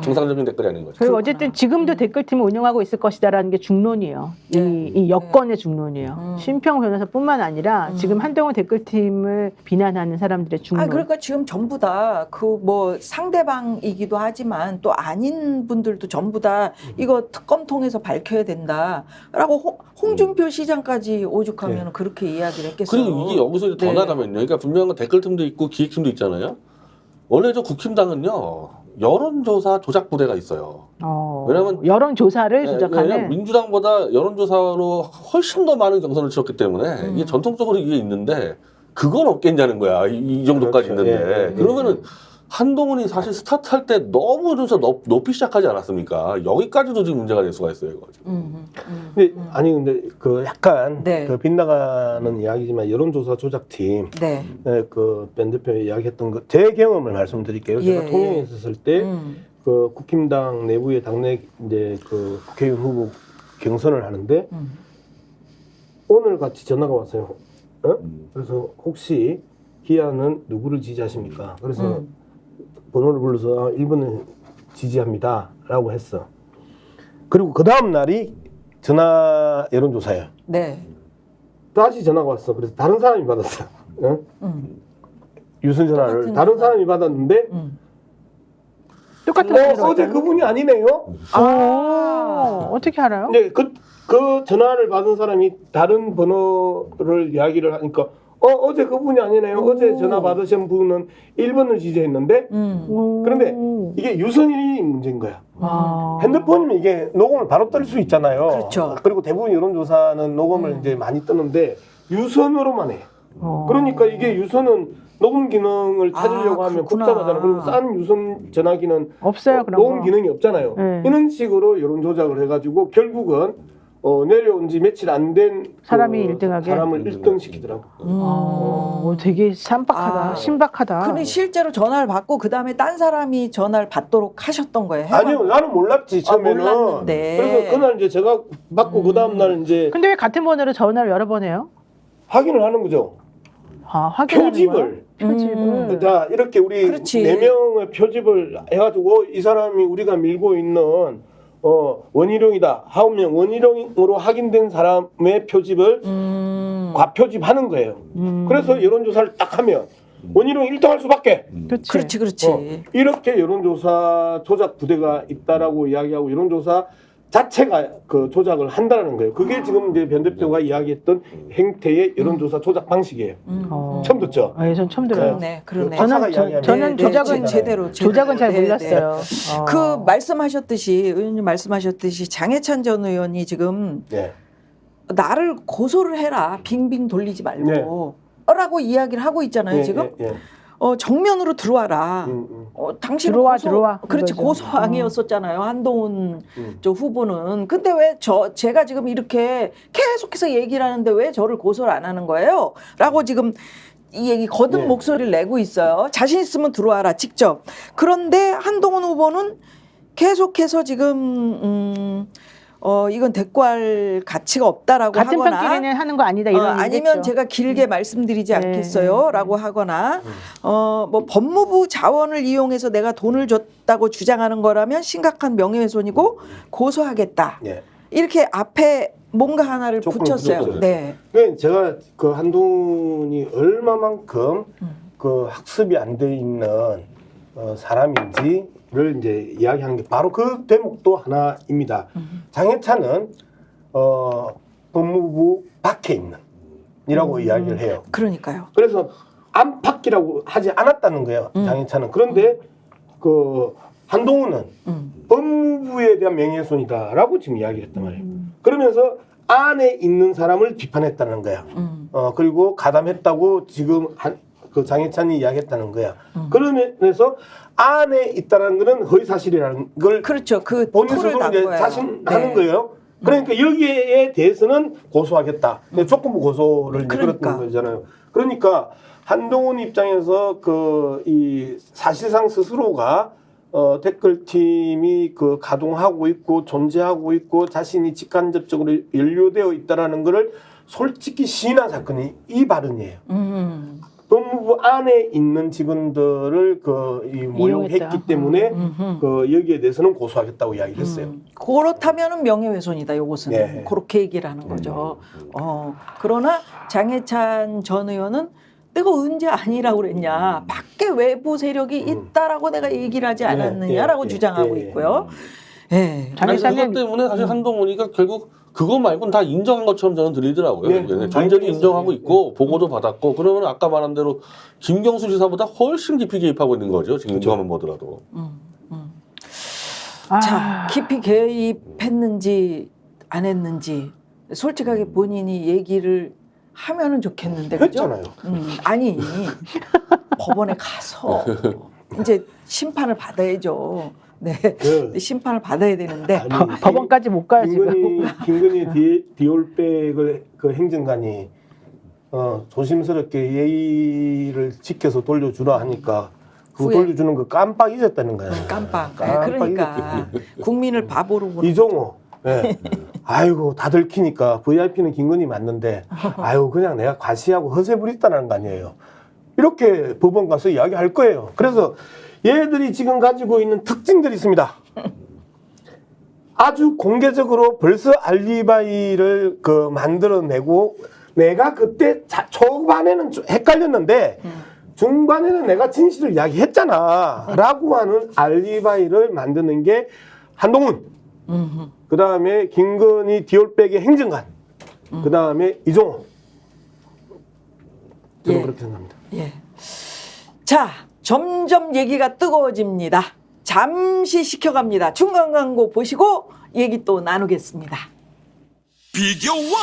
Speaker 5: 정상적인 댓글이 아닌 거죠.
Speaker 3: 그리고 어쨌든 지금도 댓글팀을 운영하고 있을 것이다라는 게 중론이에요. 이 여건의 중론이에요. 신평 변호사뿐만 아니라 지금 한동훈 댓글팀을 비난하는 사람들의 중론.
Speaker 2: 그러니까 지금 전부 다 그 뭐 상대방이기도 하지만 또 아닌 분들도 전부 다 이거 특검 통해서 밝혀야 된다라고 홍준표 시장까지 오죽하면 그렇게 이야기를 했겠어요.
Speaker 5: 그리고 이게 여기서 더
Speaker 2: 네.
Speaker 5: 나가면요. 그러니까 분명한 댓글팀도 있고 기획팀도 있잖아요. 원래 저 국힘당은요. 여론조사 조작 부대가 있어요. 왜냐면
Speaker 3: 여론조사를 조작하는.
Speaker 5: 왜냐면 민주당보다 여론조사로 훨씬 더 많은 경선을 치렀기 때문에 이게 전통적으로 이게 있는데 그건 없겠냐는 거야. 이 정도까지
Speaker 4: 그렇죠.
Speaker 5: 있는데. 그러면은 한동훈이 사실 스타트할 때 너무 좀 높이 시작하지 않았습니까? 여기까지도 지금 문제가 될 수가 있어요. 이거 지금.
Speaker 4: 근데 그 약간
Speaker 2: 네.
Speaker 4: 그 빗나가는 이야기지만 여론조사 조작팀
Speaker 2: 네.
Speaker 4: 그 밴 대표 이야기했던 거 제 경험을 말씀드릴게요. 제가 통영에 있었을 때 그 국힘당 내부의 당내 이제 그 국회의원 후보 경선을 하는데 오늘 같이 전화가 왔어요. 그래서 혹시 기아는 누구를 지지하십니까? 그래서 번호를 불러서 1번을 지지합니다라고 했어. 그리고 그 다음 날이 전화 여론조사예요.
Speaker 2: 네.
Speaker 4: 다시 전화가 왔어. 그래서 다른 사람이 받았어. 유선 전화를
Speaker 2: 똑같은
Speaker 4: 다른
Speaker 2: 전화.
Speaker 4: 사람이 받았는데
Speaker 3: 똑같은
Speaker 4: 어제 그분이 아니네요.
Speaker 3: 어떻게 알아요?
Speaker 4: 네, 그 전화를 받은 사람이 다른 번호를 이야기를 하니까 어제 그분이 아니네요. 어제 전화 받으신 분은 1번을 지지했는데 그런데 이게 유선이 문제인 거야. 핸드폰이면 이게 녹음을 바로 뜰 수 있잖아요.
Speaker 2: 그렇죠.
Speaker 4: 그리고 대부분 여론조사는 녹음을 이제 많이 뜨는데 유선으로만 해. 그러니까 이게 유선은 녹음 기능을 찾으려고 하면
Speaker 2: 그렇구나.
Speaker 4: 복잡하잖아요. 그리고 싼 유선 전화기는
Speaker 3: 없어요, 그런
Speaker 4: 녹음
Speaker 3: 거.
Speaker 4: 기능이 없잖아요.
Speaker 3: 네.
Speaker 4: 이런 식으로 여론 조작을 해가지고 결국은 내려온 지 며칠 안 된
Speaker 3: 사람이 1등하게?
Speaker 4: 사람을 1등 시키더라고.
Speaker 3: 되게 신박하다.
Speaker 2: 아.
Speaker 3: 신박하다.
Speaker 2: 근데 실제로 전화를 받고 그 다음에 딴 사람이 전화를 받도록 하셨던 거예요?
Speaker 4: 아니요, 나는 몰랐지 처음에는.
Speaker 2: 몰랐는데.
Speaker 4: 그래서 그날 이제 제가 받고 그 다음 날 이제
Speaker 3: 근데 왜 같은 번호로 전화를 여러 번 해요?
Speaker 4: 확인을 하는 거죠.
Speaker 3: 아, 확인하는
Speaker 4: 표집을.
Speaker 3: 거야? 표집을.
Speaker 4: 자, 이렇게 우리
Speaker 2: 그렇지.
Speaker 4: 4명의 표집을 해가지고 이 사람이 우리가 밀고 있는 원희룡이다. 9명 원희룡으로 확인된 사람의 표집을 과표집하는 거예요. 그래서 여론조사를 딱 하면 원희룡이 1등할 수밖에.
Speaker 3: 그렇지.
Speaker 2: 그렇지.
Speaker 4: 이렇게 여론조사 조작 부대가 있다라고 이야기하고 여론조사 자체가 그 조작을 한다는 거예요. 그게 지금 이제 변 대표가 이야기했던 행태의 여론조사 조작 방식이에요. 처음 듣죠?
Speaker 3: 아, 예, 전 처음 들어요.
Speaker 2: 그러네.
Speaker 3: 저는 조작은
Speaker 2: 제대로
Speaker 3: 조작은 잘
Speaker 2: 네,
Speaker 3: 몰랐어요.
Speaker 2: 그 말씀하셨듯이 의원님 말씀하셨듯이 장해찬 전 의원이 지금
Speaker 4: 네.
Speaker 2: 나를 고소를 해라 빙빙 돌리지 말고 라고 이야기를 하고 있잖아요. 지금 정면으로 들어와라. 당신은
Speaker 3: 들어와.
Speaker 2: 그렇지
Speaker 3: 그거죠.
Speaker 2: 고소왕이었었잖아요. 한동훈 저 후보는. 근데 왜 제가 지금 이렇게 계속해서 얘기를 하는데 왜 저를 고소를 안 하는 거예요? 라고 지금 이 얘기 거듭
Speaker 4: 네.
Speaker 2: 목소리를 내고 있어요. 자신 있으면 들어와라 직접. 그런데 한동훈 후보는 계속해서 지금 이건 대꾸할 가치가 없다라고
Speaker 3: 같은
Speaker 2: 하거나
Speaker 3: 편끼리는 하는 거 아니다 이런
Speaker 2: 아니면
Speaker 3: 얘기겠죠.
Speaker 2: 제가 길게 말씀드리지
Speaker 3: 네.
Speaker 2: 않겠어요라고 하거나 뭐 법무부 자원을 이용해서 내가 돈을 줬다고 주장하는 거라면 심각한 명예훼손이고 고소하겠다.
Speaker 4: 네.
Speaker 2: 이렇게 앞에 뭔가 하나를
Speaker 4: 조건을
Speaker 2: 붙였어요.
Speaker 4: 붙였어요.
Speaker 2: 네.
Speaker 4: 그러니까 제가 그 한동훈이 얼마만큼 그 학습이 안 돼 있는 사람인지를 이제 이야기하는 게 바로 그 대목도 하나입니다. 장해찬은 법무부 밖에 있는 이라고 이야기를 해요.
Speaker 2: 그러니까요.
Speaker 4: 그래서 안팎이라고 하지 않았다는 거예요. 장해찬은. 그런데 그 한동훈은 법무부에 대한 명예훼손이다라고 지금 이야기를 했단 말이에요. 그러면서 안에 있는 사람을 비판했다는 거야. 그리고 가담했다고 지금 그 장해찬이 이야기했다는 거야. 그러면서 안에 있다는 거는 허위 사실이라는 걸
Speaker 2: 그렇죠. 그
Speaker 4: 본인
Speaker 2: 토를
Speaker 4: 스스로
Speaker 2: 단
Speaker 4: 이제
Speaker 2: 거예요.
Speaker 4: 자신하는
Speaker 2: 네.
Speaker 4: 거예요. 그러니까 여기에 대해서는 고소하겠다. 조건부 고소를 이제
Speaker 2: 그러니까.
Speaker 4: 그랬던 거잖아요. 그러니까 한동훈 입장에서 이 사실상 스스로가 댓글팀이 그 가동하고 있고 존재하고 있고 자신이 직간접적으로 연루되어 있다라는 것을 솔직히 시인한 사건이 이 발언이에요. 법무부 안에 있는 직원들을 모욕했기
Speaker 3: 이용했다.
Speaker 4: 때문에 여기에 대해서는 고소하겠다고 이야기를 했어요.
Speaker 2: 그렇다면은 명예훼손이다. 요것은
Speaker 4: 네.
Speaker 2: 그렇게 얘기를 하는 거죠. 그러나 장해찬 전 의원은 내가 언제 아니라고 그랬냐. 밖에 외부 세력이 있다라고 내가 얘기를 하지 않았느냐라고 주장하고 있고요. 예.
Speaker 5: 아니,
Speaker 3: 장해찬은
Speaker 5: 그것 때문에 사실 한동훈이가 결국 그거 말고는 다 인정한 것처럼 저는 들리더라고요.
Speaker 4: 네.
Speaker 5: 존재도 인정하고 있고 보고도 받았고 그러면 아까 말한 대로 김경수 지사보다 훨씬 깊이 개입하고 있는 거죠. 지금 이거만 보더라도.
Speaker 2: 자, 깊이 개입했는지 안 했는지 솔직하게 본인이 얘기를 하면은 좋겠는데 그죠?
Speaker 4: 했잖아요.
Speaker 2: 아니 법원에 가서 이제 심판을 받아야죠. 네, 심판을 받아야 되는데
Speaker 3: 법원까지 못 가요 지금.
Speaker 4: 김건희 디올백을 그 행정관이 조심스럽게 예의를 지켜서 돌려주라 하니까 그
Speaker 2: 후에.
Speaker 4: 돌려주는 거 깜빡 잊었다는 거예요.
Speaker 2: 깜빡.
Speaker 4: 깜빡
Speaker 2: 그러니까 국민을 바보로 보는
Speaker 4: 이종호. 네. 아이고 다 들키니까 VIP는 김건희 맞는데 아유 그냥 내가 과시하고 허세 부렸다는 거 아니에요. 이렇게 법원 가서 이야기할 거예요. 그래서 얘들이 지금 가지고 있는 특징들이 있습니다. 아주 공개적으로 벌써 알리바이를 만들어내고 내가 그때 초반에는 좀 헷갈렸는데 중반에는 내가 진실을 이야기했잖아 라고 하는 알리바이를 만드는 게 한동훈, 그 다음에 김건희 디올백의 행정관, 그 다음에 이종호. 저는 그렇게 생각합니다.
Speaker 2: 예. 자, 점점 얘기가 뜨거워집니다. 잠시 시켜갑니다. 중간 광고 보시고 얘기 또 나누겠습니다.
Speaker 1: 비교와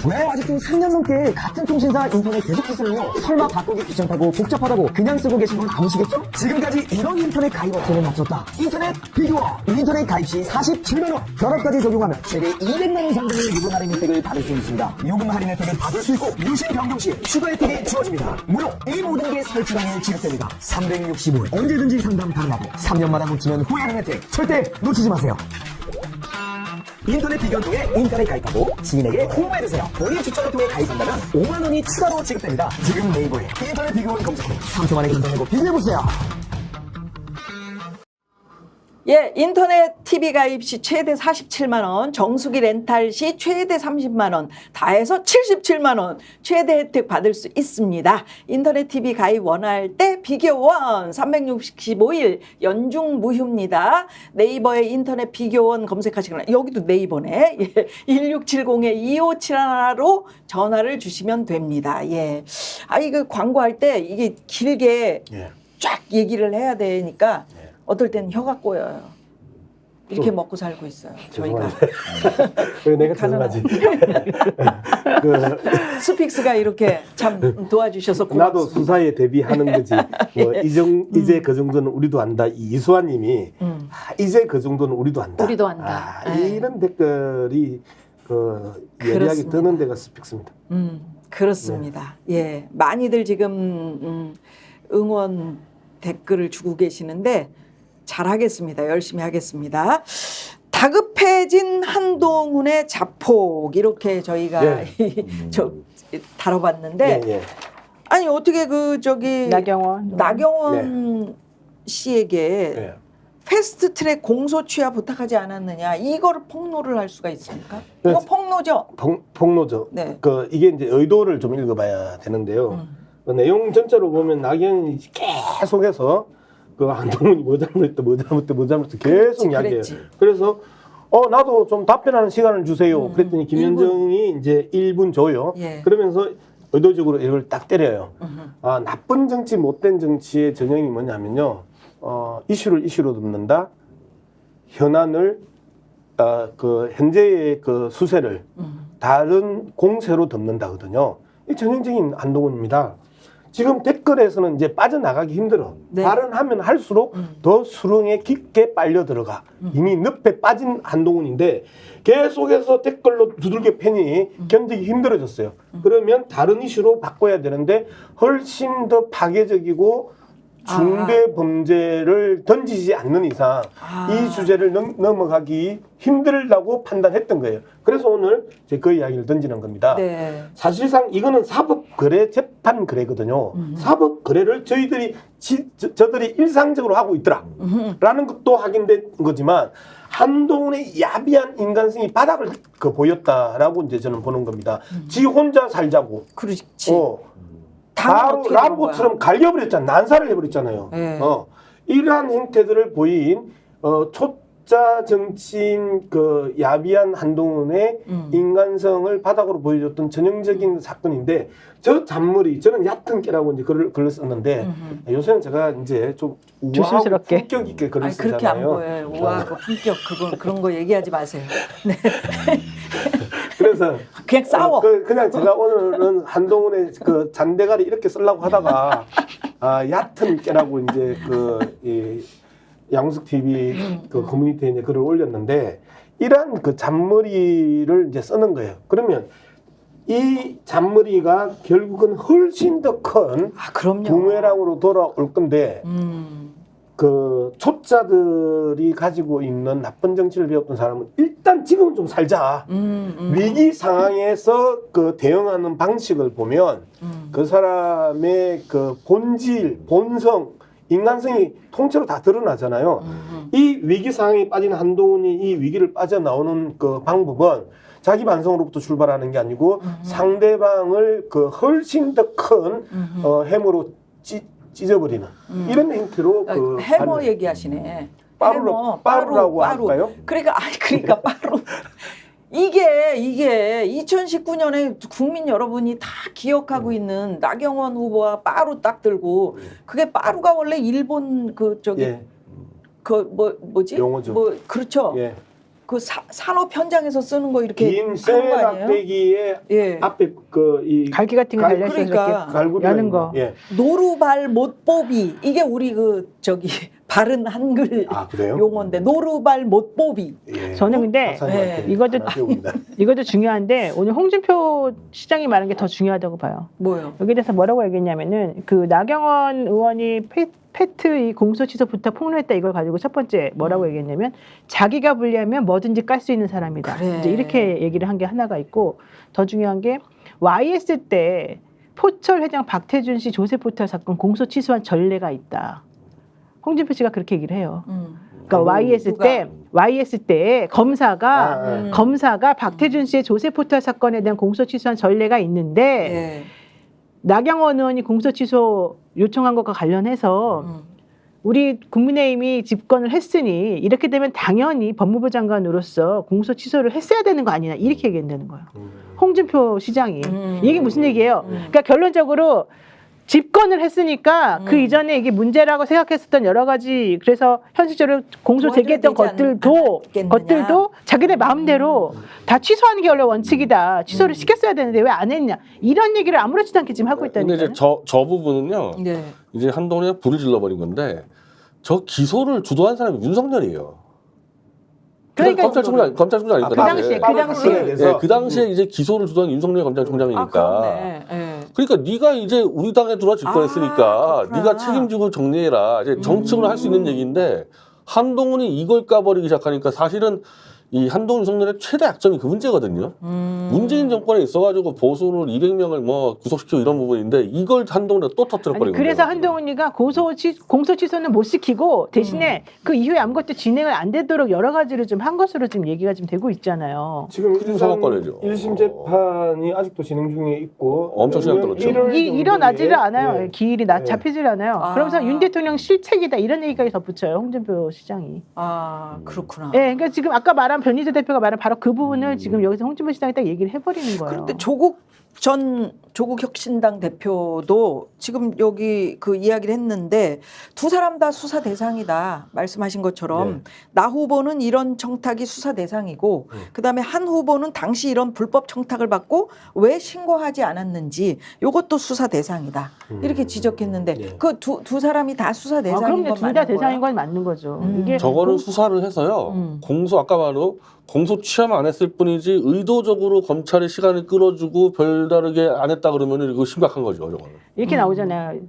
Speaker 6: 왜 아직도 3년 넘게 같은 통신사 인터넷 계속 쓰세요? 설마 바꾸기 귀찮다고 복잡하다고 그냥 쓰고 계신 건 아니시겠죠? 지금까지 이런 인터넷 가입 업체는 없었다. 인터넷 비교원. 인터넷 가입 시 47만원. 결합까지 적용하면 최대 200만원 상당의 요금 할인 혜택을 받을 수 있습니다. 요금 할인 혜택을 받을 수 있고 유심 변경 시 추가 혜택이 주어집니다. 무료 이 모든 게 설치당일 지급됩니다. 365일 언제든지 상담 가능하고 3년마다 놓치면 후회하는 혜택 절대 놓치지 마세요. 인터넷 비교원 통해 인터넷 가입하고 지인에게 홍보해주세요. 본인 추천을 통해 가입한다면 5만원이 추가로 지급됩니다. 지금 네이버에 인터넷 비교원 검색해 3초 만에 결정하고 비교해보세요.
Speaker 2: 예, 인터넷 TV 가입 시 최대 47만 원, 정수기 렌탈 시 최대 30만 원, 다 해서 77만 원 최대 혜택 받을 수 있습니다. 인터넷 TV 가입 원할 때 비교원 365일 연중 무휴입니다. 네이버에 인터넷 비교원 검색하시거나 여기도 네이버네. 예, 1670-2571로 전화를 주시면 됩니다. 예. 아, 이거 광고할 때 이게 길게
Speaker 4: 예.
Speaker 2: 쫙 얘기를 해야 되니까 어떨 때는 혀가 꼬여요. 이렇게 먹고 살고 있어요. 저희가.
Speaker 4: 왜 내가
Speaker 2: 가능한-
Speaker 4: 죄송하지?
Speaker 2: 스픽스가 이렇게 참 도와주셔서
Speaker 4: 나도
Speaker 2: 고맙습니다.
Speaker 4: 수사에 대비하는 거지. 뭐 이제 그 정도는 우리도 안다. 이수환님이 이제 그 정도는 우리도 안다.
Speaker 2: 우리도 안다.
Speaker 4: 이런 댓글이 예리하게
Speaker 2: 그렇습니다.
Speaker 4: 뜨는 데가 스픽스입니다.
Speaker 2: 그렇습니다. 예, 많이들 지금 응원 댓글을 주고 계시는데 잘하겠습니다. 열심히 하겠습니다. 다급해진 한동훈의 자폭 이렇게 저희가 저 다뤄봤는데
Speaker 4: 예.
Speaker 2: 아니 어떻게
Speaker 3: 나경원
Speaker 2: 씨에게
Speaker 4: 예.
Speaker 2: 패스트트랙 공소 취하 부탁하지 않았느냐 이거를 폭로를 할 수가 있습니까? 이거 폭로죠.
Speaker 4: 폭로죠.
Speaker 2: 네.
Speaker 4: 이게 이제 의도를 좀 읽어봐야 되는데요. 그 내용 전체로 보면 나경원이 계속해서 한동훈이 뭐 잘못했다 계속 이야기해요.
Speaker 2: 그랬지.
Speaker 4: 그래서 나도 좀 답변하는 시간을 주세요. 그랬더니 김현정이 이제 1분 줘요.
Speaker 2: 예.
Speaker 4: 그러면서 의도적으로 이걸 딱 때려요. 나쁜 정치, 못된 정치의 전형이 뭐냐면요. 이슈를 이슈로 덮는다. 현안을 현재의 수세를 다른 공세로 덮는다거든요. 이 전형적인 한동훈입니다. 지금 댓글에서는 이제 빠져나가기 힘들어.
Speaker 2: 네.
Speaker 4: 발언하면 할수록 더 수렁에 깊게 빨려 들어가. 이미 늪에 빠진 한동훈인데 계속해서 댓글로 두들겨 패니 견디기 힘들어졌어요. 그러면 다른 이슈로 바꿔야 되는데 훨씬 더 파괴적이고 중대 범죄를 던지지 않는 이상 이 주제를 넘어가기 힘들다고 판단했던 거예요. 그래서 오늘 이제 그 이야기를 던지는 겁니다.
Speaker 2: 네.
Speaker 4: 사실상 이거는 사법거래 재판거래거든요. 사법거래를 저들이 일상적으로 하고 있더라라는 것도 확인된 거지만 한동훈의 야비한 인간성이 바닥을 보였다라고 이제 저는 보는 겁니다. 지 혼자 살자고.
Speaker 2: 그렇지.
Speaker 4: 바로 람보처럼 갈려버렸잖아. 난사를 해버렸잖아요.
Speaker 2: 네.
Speaker 4: 이러한 행태들을 보인 초짜 정치인 야비한 한동훈의 인간성을 바닥으로 보여줬던 전형적인 사건인데 저 잔머리 저는 얕은 깨라고 이제 글을 썼는데 요새는 제가 이제 좀 우아하고
Speaker 3: 조심스럽게.
Speaker 4: 품격 있게 글을
Speaker 2: 아니,
Speaker 4: 쓰잖아요.
Speaker 2: 그렇게 안 보여요. 우아하고 품격 그런 거 얘기하지 마세요. 네.
Speaker 4: 그래서
Speaker 2: 그냥 싸워.
Speaker 4: 그냥 제가 오늘은 한동훈의 잔대가리 이렇게 쓰려고 하다가 얕은 깨라고 이제 이 양숙 TV 커뮤니티에 이제 글을 올렸는데 이러한 잔머리를 이제 쓰는 거예요. 그러면 이 잔머리가 결국은 훨씬 더 큰
Speaker 2: 그럼요.
Speaker 4: 부메랑으로 돌아올 건데 초짜들이 가지고 있는 나쁜 정치를 배웠던 사람은 일단 지금은 좀 살자. 위기 상황에서 대응하는 방식을 보면 그 사람의 본질, 본성, 인간성이 통째로 다 드러나잖아요. 이 위기 상황에 빠진 한동훈이 이 위기를 빠져나오는 방법은 자기 반성으로부터 출발하는 게 아니고 상대방을 훨씬 더 큰 해머로 찢어버리는 이런 행태로
Speaker 2: 해머 얘기하시네.
Speaker 4: 빠루라고 할까요?
Speaker 2: 그러니까 빠루. 이게 2019년에 국민 여러분이 다 기억하고 있는 나경원 후보와 빠루 딱 들고 그게 빠루가 원래 일본 뭐지?
Speaker 4: 용어죠.
Speaker 2: 그렇죠.
Speaker 4: 예.
Speaker 2: 그 산업 현장에서 쓰는 거 이렇게
Speaker 4: 긴
Speaker 2: 하는 거
Speaker 4: 쇠
Speaker 2: 아니에요?
Speaker 4: 막대기에
Speaker 2: 예.
Speaker 4: 앞에 그
Speaker 3: 갈기 같은 거 달려서
Speaker 2: 그러니까.
Speaker 3: 이렇게
Speaker 4: 갈고리가
Speaker 3: 여는
Speaker 4: 있는
Speaker 3: 거.
Speaker 4: 예.
Speaker 2: 노루발 못보비 이게 우리 그 저기 바른 한글
Speaker 4: 아, 그래요?
Speaker 2: 용어인데 노루발 못보비.
Speaker 4: 예.
Speaker 3: 저는 근데
Speaker 4: 박사님한테
Speaker 3: 이것도-
Speaker 4: 하나 배웁니다.
Speaker 3: 이것도 중요한데 오늘 홍준표 시장이 말한 게 더 중요하다고 봐요.
Speaker 2: 뭐요?
Speaker 3: 여기에 대해서 뭐라고 얘기했냐면은 그 나경원 의원이 페트 이 공소 취소부터 폭로했다 이걸 가지고 첫 번째 뭐라고 얘기했냐면 자기가 불리하면 뭐든지 깔 수 있는 사람이다.
Speaker 2: 그래.
Speaker 3: 이제 이렇게 얘기를 한 게 하나가 있고 더 중요한 게 YS 때 포철 회장 박태준 씨 조세 포털 사건 공소 취소한 전례가 있다. 홍준표 씨가 그렇게 얘기를 해요. 그러니까 YS 때 검사가 박태준 씨의 조세 포털 사건에 대한 공소 취소한 전례가 있는데
Speaker 2: 예.
Speaker 3: 나경원 의원이 공소 취소 요청한 것과 관련해서 우리 국민의힘이 집권을 했으니 이렇게 되면 당연히 법무부 장관으로서 공소 취소를 했어야 되는 거 아니냐 이렇게 얘기한다는 거예요. 홍준표 시장이. 이게 무슨 얘기예요? 그러니까 결론적으로 집권을 했으니까 그 이전에 이게 문제라고 생각했었던 여러 가지 그래서 현실적으로 공소 제기했던 것들도 자기네 마음대로 다 취소하는 게 원래 원칙이다. 취소를 시켰어야 되는데 왜 안 했냐. 이런 얘기를 아무렇지도 않게 지금 하고 있다는
Speaker 5: 근데
Speaker 3: 거예요.
Speaker 5: 이제 저 부분은요.
Speaker 2: 네.
Speaker 5: 이제 한동훈이 불을 질러버린 건데 저 기소를 주도한 사람이 윤석열이에요.
Speaker 3: 그러니까
Speaker 5: 검찰총장 아니까
Speaker 3: 그 당시에
Speaker 5: 그 당시에 이제 기소를 주도한 윤석열 검찰총장이니까.
Speaker 2: 그렇네. 예.
Speaker 5: 그러니까 네가 이제 우리 당에 들어와 집권했으니까
Speaker 2: 그렇구나.
Speaker 5: 네가 책임지고 정리해라. 이제 정책으로 할 수 있는 얘기인데 한동훈이 이걸 까버리기 시작하니까 사실은 이 한동훈 윤석열의 최대 약점이 그 문제거든요. 문재인 정권에 있어가지고 보수를 200명을 뭐 구속시키고 이런 부분인데 이걸 한동훈이 또 터뜨려버린 거예요.
Speaker 3: 그래서 한동훈이가 공소 취소는 못 시키고 대신에 그 이후에 아무것도 진행을 안 되도록 여러 가지를 좀 한 것으로 지금 얘기가 좀 되고 있잖아요.
Speaker 4: 지금
Speaker 5: 사법권이죠.
Speaker 4: 1심 재판이 아직도 진행 중에 있고
Speaker 5: 엄청 시간 끌었죠.
Speaker 3: 일어나지를 않아요.
Speaker 4: 예.
Speaker 3: 기일이 잡히질 않아요. 그러면서 윤 대통령 실책이다 이런 얘기까지 덧붙여요. 홍준표 시장이.
Speaker 2: 그렇구나.
Speaker 3: 예, 그러니까 지금 아까 말한 변희재 대표가 말한 바로 그 부분을 지금 여기서 홍준표 시장이 딱 얘기를 해버리는 거예요.
Speaker 2: 그런데 조국 혁신당 대표도 지금 여기 그 이야기를 했는데 두 사람 다 수사 대상이다 말씀하신 것처럼 나 후보는 이런 청탁이 수사 대상이고 그다음에 한 후보는 당시 이런 불법 청탁을 받고 왜 신고하지 않았는지 이것도 수사 대상이다 이렇게 지적했는데 그 두 사람이 다 수사 대상인
Speaker 3: 그럼
Speaker 2: 건
Speaker 3: 둘 다
Speaker 2: 맞는
Speaker 3: 대상인
Speaker 2: 거예요?
Speaker 3: 건 맞는 거죠. 이게
Speaker 5: 저거는 수사를 해서요. 공소 아까 말로 공소 취하면 안 했을 뿐이지 의도적으로 검찰의 시간을 끌어주고 별다르게 안 했다 그러면 이거 심각한 거죠. 저거는.
Speaker 3: 이렇게 나오잖아요.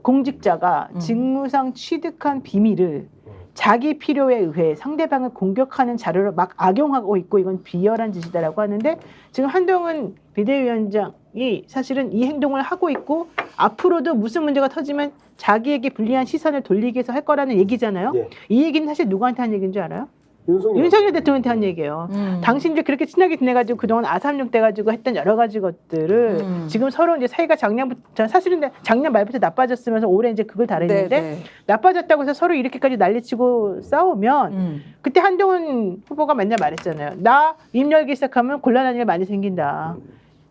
Speaker 3: 공직자가 직무상 취득한 비밀을 자기 필요에 의해 상대방을 공격하는 자료를 막 악용하고 있고 이건 비열한 짓이다라고 하는데 지금 한동훈 비대위원장이 사실은 이 행동을 하고 있고 앞으로도 무슨 문제가 터지면 자기에게 불리한 시선을 돌리기 위해서 할 거라는 얘기잖아요.
Speaker 4: 예.
Speaker 3: 이 얘기는 사실 누구한테 한 얘기인 줄 알아요?
Speaker 4: 윤석열
Speaker 3: 윤석열 대통령한테 한 얘기예요. 당신들 그렇게 친하게 지내가지고 그동안 아삼육 돼가지고 했던 여러 가지 것들을 지금 서로 이제 사이가 작년부터 사실은 작년 말부터 나빠졌으면서 올해 이제 그걸 다루는데 나빠졌다고 해서 서로 이렇게까지 난리치고 싸우면 그때 한동훈 후보가 맨날 말했잖아요. 나 입 열기 시작하면 곤란한 일 많이 생긴다.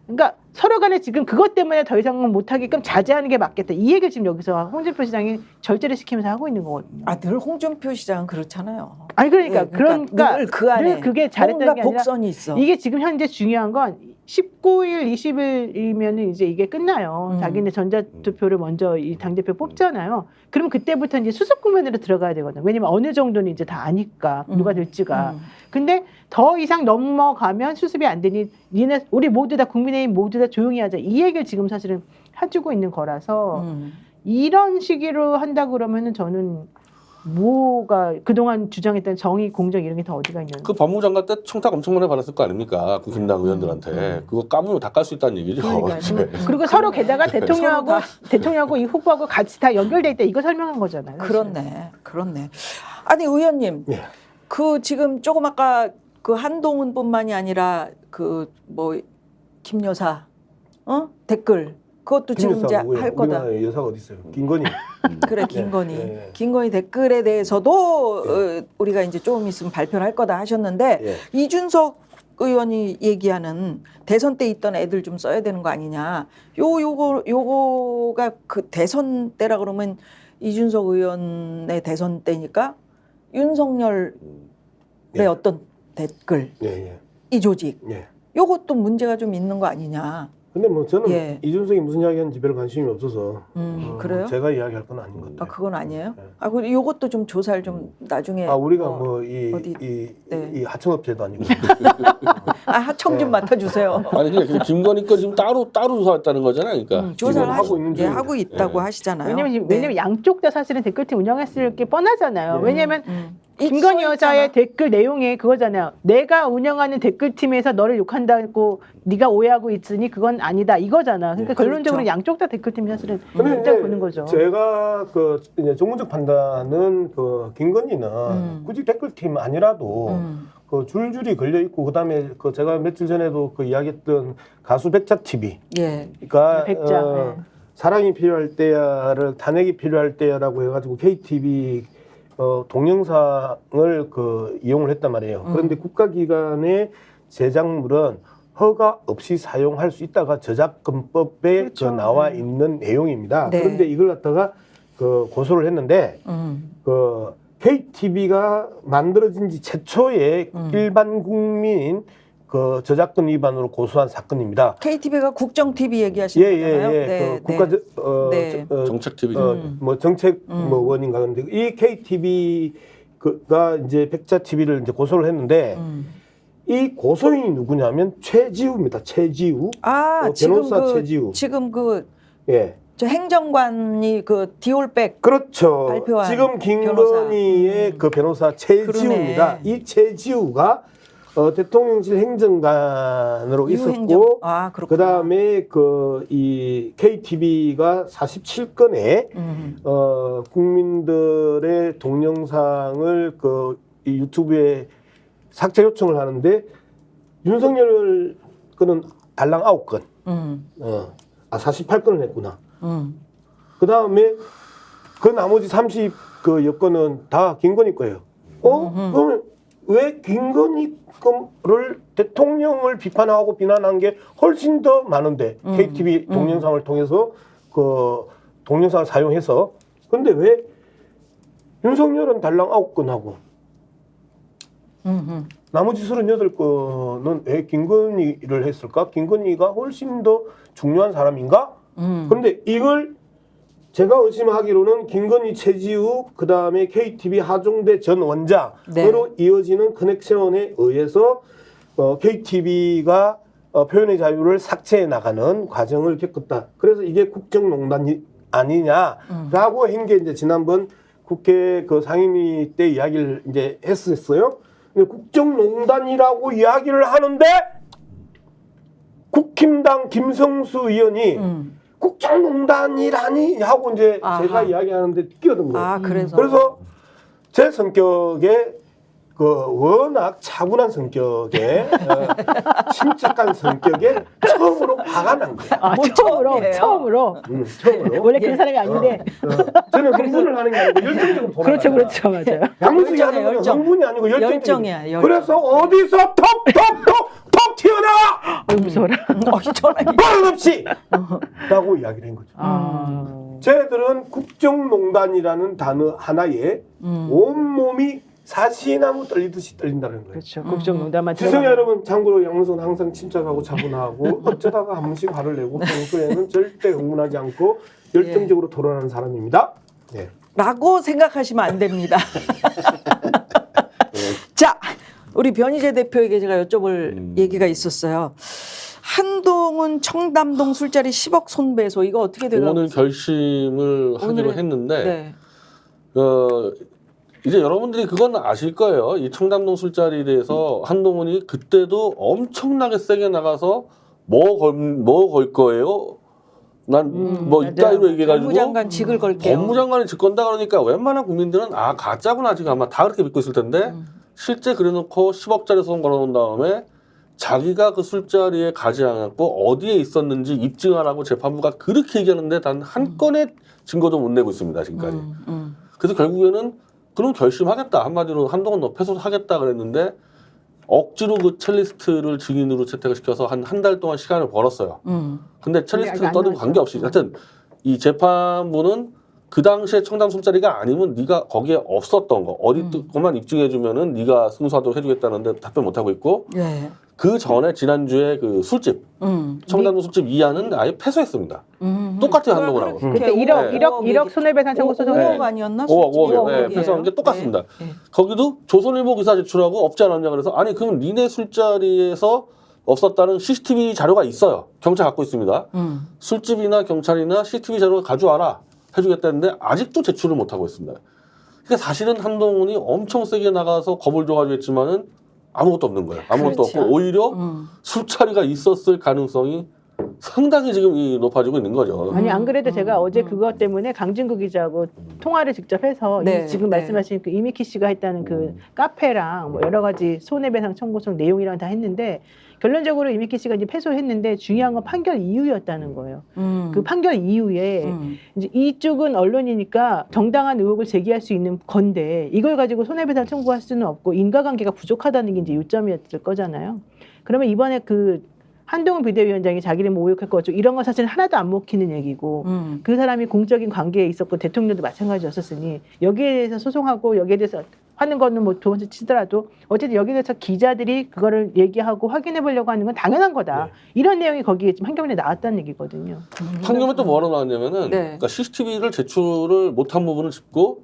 Speaker 3: 그러니까 서로 간에 지금 그것 때문에 더 이상은 못하게끔 자제하는 게 맞겠다. 이 얘기를 지금 여기서 홍준표 시장이 절제를 시키면서 하고 있는 거거든요.
Speaker 2: 늘 홍준표 시장은 그렇잖아요.
Speaker 3: 아니 그러니까
Speaker 2: 예, 그러니까 늘 그 안에
Speaker 3: 늘 그게 잘했다는
Speaker 2: 뭔가
Speaker 3: 게 아니라
Speaker 2: 복선이 있어.
Speaker 3: 이게 지금 현재 중요한 건 19일, 20일이면 이제 이게 끝나요. 자기네 전자투표를 먼저 이 당대표 뽑잖아요. 그러면 그때부터 이제 수습 국면으로 들어가야 되거든요. 왜냐면 어느 정도는 이제 다 아니까 누가 될지가. 근데 더 이상 넘어가면 수습이 안 되니 니네 우리 모두 다 국민의힘 모두 다 조용히 하자. 이 얘기를 지금 사실은 해주고 있는 거라서 이런 시기로 한다 그러면은 저는 뭐가 그동안 주장했던 정의, 공정 이런 게 다 어디가 있냐는
Speaker 5: 그 법무부 장관 때 청탁 엄청 많이 받았을 거 아닙니까? 그 김당 의원들한테. 그거 까면 다 깔 수 있다는 얘기죠.
Speaker 3: 그리고 서로 게다가 대통령하고 이 후보하고 같이 다 연결돼 있다 이거 설명한 거잖아요.
Speaker 2: 그렇네. 아니 의원님,
Speaker 4: 예.
Speaker 2: 그 지금 조금 아까 그 한동훈뿐만이 아니라 그 뭐 김 여사 댓글 그것도 지금 이제 할 거다.
Speaker 4: 우리나라에 여사가 어디 있어요? 김건희.
Speaker 2: 그래 김건희.
Speaker 4: 네.
Speaker 2: 김건희 댓글에 대해서도 우리가 이제 조금 있으면 발표를 할 거다 하셨는데
Speaker 4: 예.
Speaker 2: 이준석 의원이 얘기하는 대선 때 있던 애들 좀 써야 되는 거 아니냐. 요거가 그 대선 때라 그러면 이준석 의원의 대선 때니까 윤석열의 어떤 댓글
Speaker 4: 예, 예.
Speaker 2: 이 조직
Speaker 4: 예.
Speaker 2: 요것도 문제가 좀 있는 거 아니냐.
Speaker 4: 근데 뭐 저는
Speaker 2: 예.
Speaker 4: 이준석이 무슨 이야기하는지 별 관심이 없어서
Speaker 2: 그래요?
Speaker 4: 제가 이야기할 건 아닌 것 같아요.
Speaker 2: 아 그건 아니에요?
Speaker 4: 네.
Speaker 2: 아 그리고 요것도 좀 조사를 좀 나중에
Speaker 4: 우리가
Speaker 2: 어,
Speaker 4: 뭐
Speaker 2: 어디-
Speaker 4: 이
Speaker 2: 네.
Speaker 4: 하청업체도 아니고
Speaker 2: 하청 좀 맡아주세요.
Speaker 5: 아니 그냥 김건희 거 지금 따로 조사했다는 거잖아요. 그러니까
Speaker 2: 조사를
Speaker 4: 지금 하고 있는
Speaker 2: 예,
Speaker 4: 중입니다.
Speaker 2: 하고 있다고
Speaker 5: 예.
Speaker 2: 하시잖아요.
Speaker 3: 왜냐면 양쪽 다 사실은 댓글팀 운영했을 게 뻔하잖아요.
Speaker 4: 네.
Speaker 3: 왜냐면
Speaker 2: 이
Speaker 3: 김건희
Speaker 2: 써
Speaker 3: 여사의
Speaker 2: 있잖아.
Speaker 3: 댓글 내용이 그거잖아요. 내가 운영하는 댓글팀에서 너를 욕한다고 네가 오해하고 있으니 그건 아니다 이거잖아. 그러니까 결론적으로
Speaker 2: 그렇죠.
Speaker 3: 양쪽 다 댓글팀이 사실은
Speaker 4: 근데
Speaker 3: 문제를 보는 거죠.
Speaker 4: 제가 그 이제 종문적 판단은 그 김건희는 굳이 댓글팀 아니라도 그 줄줄이 걸려 있고 그다음에 그 제가 며칠 전에도 그 이야기했던 가수 백자 TV
Speaker 2: 예.
Speaker 4: 그러니까
Speaker 3: 백자, 네.
Speaker 4: 사랑이 필요할 때야를 탄핵이 필요할 때야라고 해가지고 KTV 동영상을 그 이용을 했단 말이에요. 그런데 국가기관의 제작물은 허가 없이 사용할 수 있다가 저작권법에
Speaker 3: 그렇죠.
Speaker 4: 나와 있는 내용입니다.
Speaker 2: 네.
Speaker 4: 그런데 이걸 갖다가 그 고소를 했는데 그 KTV가 만들어진 지 최초의 일반 국민 그 저작권 위반으로 고소한 사건입니다.
Speaker 2: KTV가 국정 TV 얘기하시는 거잖아요.
Speaker 4: 그 국가
Speaker 2: 네.
Speaker 5: 정책 TV.
Speaker 4: 뭐 정책 뭐 원인가 그런데 이 KTV가 이제 백자 TV를 이제 고소를 했는데 이 고소인이 누구냐면 최지우입니다. 최지우.
Speaker 2: 아
Speaker 4: 변호사 최지우.
Speaker 2: 지금 그
Speaker 4: 예.
Speaker 2: 저 행정관이 그 디올백
Speaker 4: 그렇죠.
Speaker 2: 발표한
Speaker 4: 지금 김건희의 그 변호사 최지우입니다.
Speaker 2: 그러네.
Speaker 4: 이 최지우가 대통령실 행정관으로
Speaker 2: 유행정.
Speaker 4: 있었고,
Speaker 2: 아, 그렇구나.
Speaker 4: 그 다음에 이 KTV가 47건의 국민들의 동영상을 이 유튜브에 삭제 요청을 하는데 윤석열 거는 달랑 9건, 48건을 했구나. 그 다음에 그 나머지 30그 여건은 다 김건희 거예요. 그러면 왜 김건희 거를 대통령을 비판하고 비난한 게 훨씬 더 많은데 KTV 동영상을 통해서 그 동영상을 사용해서 근데 왜 윤석열은 달랑 9건 하고 나머지 38건은 왜 김건희를 했을까? 김건희가 훨씬 더 중요한 사람인가? 그런데 이걸 제가 의심하기로는 김건희, 최지우, 그 다음에 KTV 하종대 전 원장으로 이어지는 커넥션에 의해서 KTV가 표현의 자유를 삭제해 나가는 과정을 겪었다. 그래서 이게 국정농단이 아니냐라고 한 게 이제 지난번 국회 그 상임위 때 이야기를 이제 했었어요. 근데 국정농단이라고 이야기를 하는데 국힘당 김성수 의원이 국정농단이라니 하고 이제
Speaker 2: 아하.
Speaker 4: 제가 이야기하는데 끼어든 거예요.
Speaker 2: 아 그래서
Speaker 4: 제 성격에 워낙 차분한 성격에 침착한 성격에 처음으로 화가 난 거예요.
Speaker 3: 아,
Speaker 2: 뭐
Speaker 3: 처음으로
Speaker 4: 처음으로.
Speaker 3: 원래 그런 사람이 아닌데
Speaker 4: 저는 흥분을 하는 게 아니고 열정적으로 돌아가요.
Speaker 3: 그렇죠 맞아요.
Speaker 4: 양무식이
Speaker 2: 열정이에요,
Speaker 4: 하는 건
Speaker 2: 열정.
Speaker 4: 흥분이 아니고
Speaker 2: 열정이야, 열정.
Speaker 4: 그래서 어디서 톡 튀어나와!
Speaker 3: 무서워라.
Speaker 2: 전화기
Speaker 4: 버릇없이! 라고 이야기를 한 거죠. 쟤들은 국정농단이라는 단어 하나에 온몸이 사시나무 떨리듯이 떨린다는 거예요.
Speaker 3: 그렇죠. 국정농단만
Speaker 4: 시청자
Speaker 3: 들어가면.
Speaker 4: 여러분, 참고로 양문선 항상 침착하고 차분하고 어쩌다가 한 번씩 화를 내고 평소에는 절대 흥분하지 않고 열정적으로 토론하는 사람입니다. 네.
Speaker 2: 라고 생각하시면 안 됩니다. 자, 우리 변희재 대표에게 제가 여쭤볼 얘기가 있었어요. 한동훈 청담동 술자리 10억 손배소 이거 어떻게 돼요?
Speaker 5: 오늘 결심을 하기로
Speaker 2: 오늘의-
Speaker 5: 했는데
Speaker 2: 네.
Speaker 5: 이제 여러분들이 그건 아실 거예요. 이 청담동 술자리에 대해서 한동훈이 그때도 엄청나게 세게 나가서 뭐 걸 거예요? 난 뭐 이따위로 얘기해가지고
Speaker 2: 법무장관 직을 걸게요.
Speaker 5: 법무장관이 직건다 그러니까 웬만한 국민들은 가짜구나 지금 아마 다 그렇게 믿고 있을 텐데 실제 그래놓고 10억짜리 선 걸어놓은 다음에 자기가 그 술자리에 가지 않았고 어디에 있었는지 입증하라고 재판부가 그렇게 얘기하는데 단 한 건의 증거도 못 내고 있습니다 지금까지. 그래서 결국에는 그럼 결심하겠다 한마디로 한동훈 너 패소하겠다 그랬는데 억지로 그 첼리스트를 증인으로 채택을 시켜서 한 달 동안 시간을 벌었어요. 근데 첼리스트는
Speaker 3: 안
Speaker 5: 떠들고
Speaker 3: 나왔죠.
Speaker 5: 관계없이 하여튼 이 재판부는 그 당시에 청담 술자리가 아니면 네가 거기에 없었던 거 어디 것만 입증해주면은 네가 승소하도록 해주겠다는데 답변 못 하고 있고
Speaker 2: 예.
Speaker 5: 그 전에 지난주에 그 술집 청담동 술집 이하는 아예 패소했습니다. 똑같아요 한동훈 하고.
Speaker 3: 그때 1억 손해배상 청구 소송
Speaker 2: 5억 아니었나?
Speaker 5: 5억 예, 패소한 게 똑같습니다. 거기도 조선일보 기사 제출하고 없지 않았냐 그래서 아니 그럼 니네 술자리에서 없었다는 CCTV 자료가 있어요. 경찰 갖고 있습니다. 술집이나 경찰이나 CCTV 자료 가져와라 해주겠다는데 아직도 제출을 못 하고 있습니다. 그러니까 사실은 한동훈이 엄청 세게 나가서 겁을 줘가지고 했지만은 아무것도 없는 거예요. 아무것도
Speaker 2: 그렇죠.
Speaker 5: 없고 오히려 술자리가 있었을 가능성이 상당히 지금 높아지고 있는 거죠.
Speaker 3: 아니 안 그래도 제가 어제 그것 때문에 강진구 기자하고 통화를 직접 해서
Speaker 2: 네,
Speaker 3: 이 지금
Speaker 2: 네.
Speaker 3: 말씀하신 그 이미키 씨가 했다는 그 카페랑 뭐 여러 가지 손해배상 청구성 내용이랑 다 했는데 결론적으로 이미키 씨가 이제 패소했는데 중요한 건 판결 이유였다는 거예요. 그 판결 이후에 이제 이쪽은 언론이니까 정당한 의혹을 제기할 수 있는 건데 이걸 가지고 손해배상 청구할 수는 없고 인과관계가 부족하다는 게 이제 요점이었을 거잖아요. 그러면 이번에 그 한동훈 비대위원장이 자기를 모욕했고 이런 건 사실 하나도 안 먹히는 얘기고 그 사람이 공적인 관계에 있었고 대통령도 마찬가지였었으니 여기에 대해서 소송하고 여기에 대해서 하는 거는 뭐 두 번째 치더라도 어쨌든 여기에 대해서 기자들이 그거를 얘기하고 확인해 보려고 하는 건 당연한 거다. 이런 내용이 거기에 지금 판결문에 나왔다는 얘기거든요.
Speaker 5: 판결문에 또 뭐라고 나왔냐면은
Speaker 2: 네.
Speaker 5: 그러니까 CCTV를 제출을 못한 부분을 짚고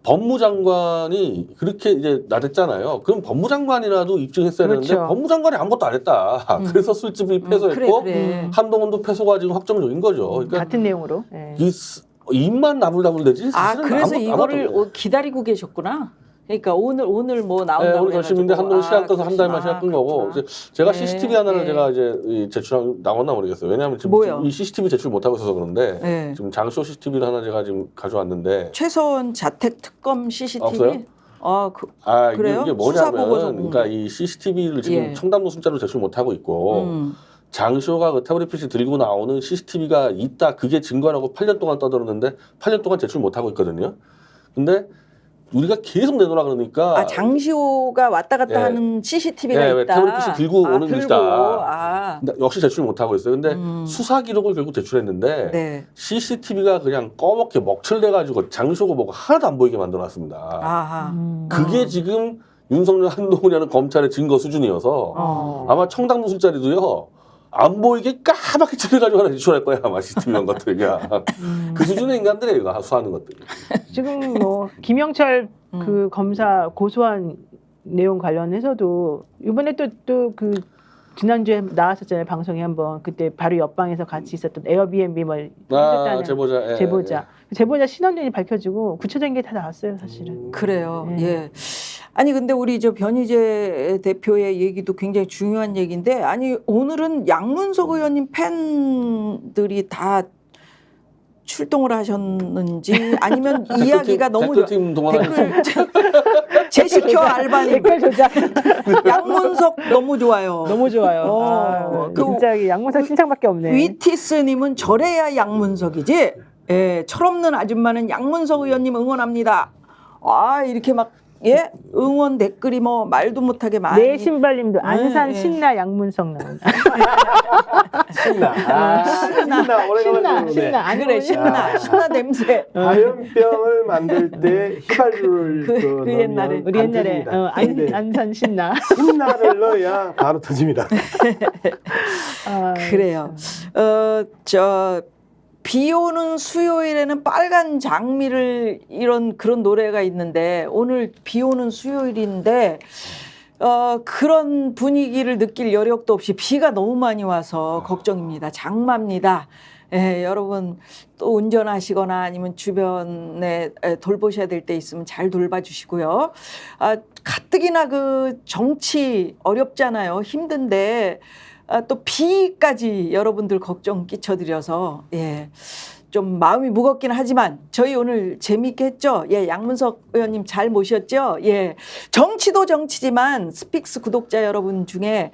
Speaker 5: 법무장관이 그렇게 이제 나댔잖아요. 그럼 법무장관이라도 입증했어야
Speaker 3: 그렇죠.
Speaker 5: 되는데 법무장관이 아무것도 안 했다. 그래서 술집이 패소했고
Speaker 2: 그래.
Speaker 5: 한동훈도 패소가 지금 확정적인 거죠. 그러니까
Speaker 3: 같은 내용으로. 예.
Speaker 5: 입만 나불나불대지
Speaker 2: 아
Speaker 5: 사실은
Speaker 2: 그래서 이거를
Speaker 5: 아무것도
Speaker 2: 기다리고 계셨구나. 그러니까 오늘 뭐
Speaker 5: 네,
Speaker 2: 나온다고
Speaker 5: 오늘 결심인데 한동훈 시간 떠서 한 달만 시간 끈 거고
Speaker 2: 그렇구나.
Speaker 5: 이제 제가
Speaker 2: 네,
Speaker 5: CCTV 하나를
Speaker 2: 네.
Speaker 5: 제가 이제 제출한 나왔나 모르겠어요. 왜냐하면 지금
Speaker 2: 뭐요?
Speaker 5: 이 CCTV 제출 못 하고 있어서 그런데
Speaker 2: 네.
Speaker 5: 지금 장쇼 CCTV를 하나 제가 지금 가져왔는데
Speaker 2: 최소한 자택 특검 CCTV.
Speaker 5: 없어요?
Speaker 2: 그래요?
Speaker 5: 이게
Speaker 2: 수사 보고서.
Speaker 5: 뭐냐면 그러니까 이 CCTV를 지금
Speaker 2: 예.
Speaker 5: 청담동 순자로 제출 못 하고 있고 장쇼가 그 태블릿 PC 들고 나오는 CCTV가 있다 그게 증거라고 8년 동안 떠들었는데 8년 동안 제출 못 하고 있거든요. 근데 우리가 계속 내놓으라 그러니까
Speaker 2: 장시호가 왔다 갔다
Speaker 5: 예.
Speaker 2: 하는 CCTV가
Speaker 5: 예,
Speaker 2: 있다.
Speaker 5: 태블릿 PC 들고 오는 것이다. 근데 역시 제출 못 하고 있어요. 근데 수사 기록을 결국 제출했는데
Speaker 2: 네.
Speaker 5: CCTV가 그냥 꺼멓게 먹칠내 가지고 장쇼고 뭐고 하나도 안 보이게 만들어놨습니다.
Speaker 2: 아하.
Speaker 5: 그게 지금 윤석열 한동훈이라는 검찰의 증거 수준이어서 아마 청담동 술자리도요 안 보이게 까맣게 칠해가지고 하나 제출할 거야 아마 CCTV 이런 것들 그냥 그 수준의 인간들이에요 이거 수하는 것들.
Speaker 3: 지금 뭐 김영철 그 검사 고소한 내용 관련해서도 이번에 또 그 지난주에 나왔었잖아요 방송에 한번 그때 바로 옆방에서 같이 있었던 에어비앤비 뭐 했었다는
Speaker 5: 제보자.
Speaker 3: 제보자 신원전이 밝혀지고 구체적인 게 다 나왔어요 사실은.
Speaker 2: 그래요.
Speaker 3: 네.
Speaker 2: 예. 아니 근데 우리 저 변희재 대표의 얘기도 굉장히 중요한 얘기인데 아니 오늘은 양문석 의원님 팬들이 다 출동을 하셨는지 아니면 이야기가 너무
Speaker 5: 댓글팀 동원하는
Speaker 2: 제시켜 알바님
Speaker 3: 댓글 조작
Speaker 2: 양문석 너무 좋아요.
Speaker 3: 너무 좋아요.
Speaker 2: 그
Speaker 3: 진짜 양문석 칭찬밖에 없네.
Speaker 2: 위티스님은 저래야 양문석이지. 예, 철없는 아줌마는 양문석 의원님 응원합니다. 이렇게 막 예 응원 댓글이 뭐 말도 못하게 많이.
Speaker 3: 내 신발님도 안산
Speaker 2: 예.
Speaker 3: 신나 양문석 나온다.
Speaker 4: 신나 오래간만에
Speaker 3: 신나 안
Speaker 2: 그래
Speaker 3: 어울려?
Speaker 2: 신나 냄새.
Speaker 4: 화염병을 만들 때 휘발유를
Speaker 2: 그 옛날에.
Speaker 4: 넣으면
Speaker 3: 우리
Speaker 4: 안
Speaker 3: 옛날에
Speaker 4: 터집니다. 근데
Speaker 3: 안산 신나.
Speaker 4: 신나를 넣어야 바로 터집니다.
Speaker 2: 그래요. 비 오는 수요일에는 빨간 장미를 이런 그런 노래가 있는데 오늘 비 오는 수요일인데 그런 분위기를 느낄 여력도 없이 비가 너무 많이 와서 걱정입니다. 장마입니다. 예, 여러분 또 운전하시거나 아니면 주변에 돌보셔야 될 때 있으면 잘 돌봐주시고요. 가뜩이나 그 정치 어렵잖아요. 힘든데 또 비까지 여러분들 걱정 끼쳐드려서 예, 좀 마음이 무겁긴 하지만 저희 오늘 재미있게 했죠. 예, 양문석 의원님 잘 모셨죠. 예, 정치 정치도 정치지만 스픽스 구독자 여러분 중에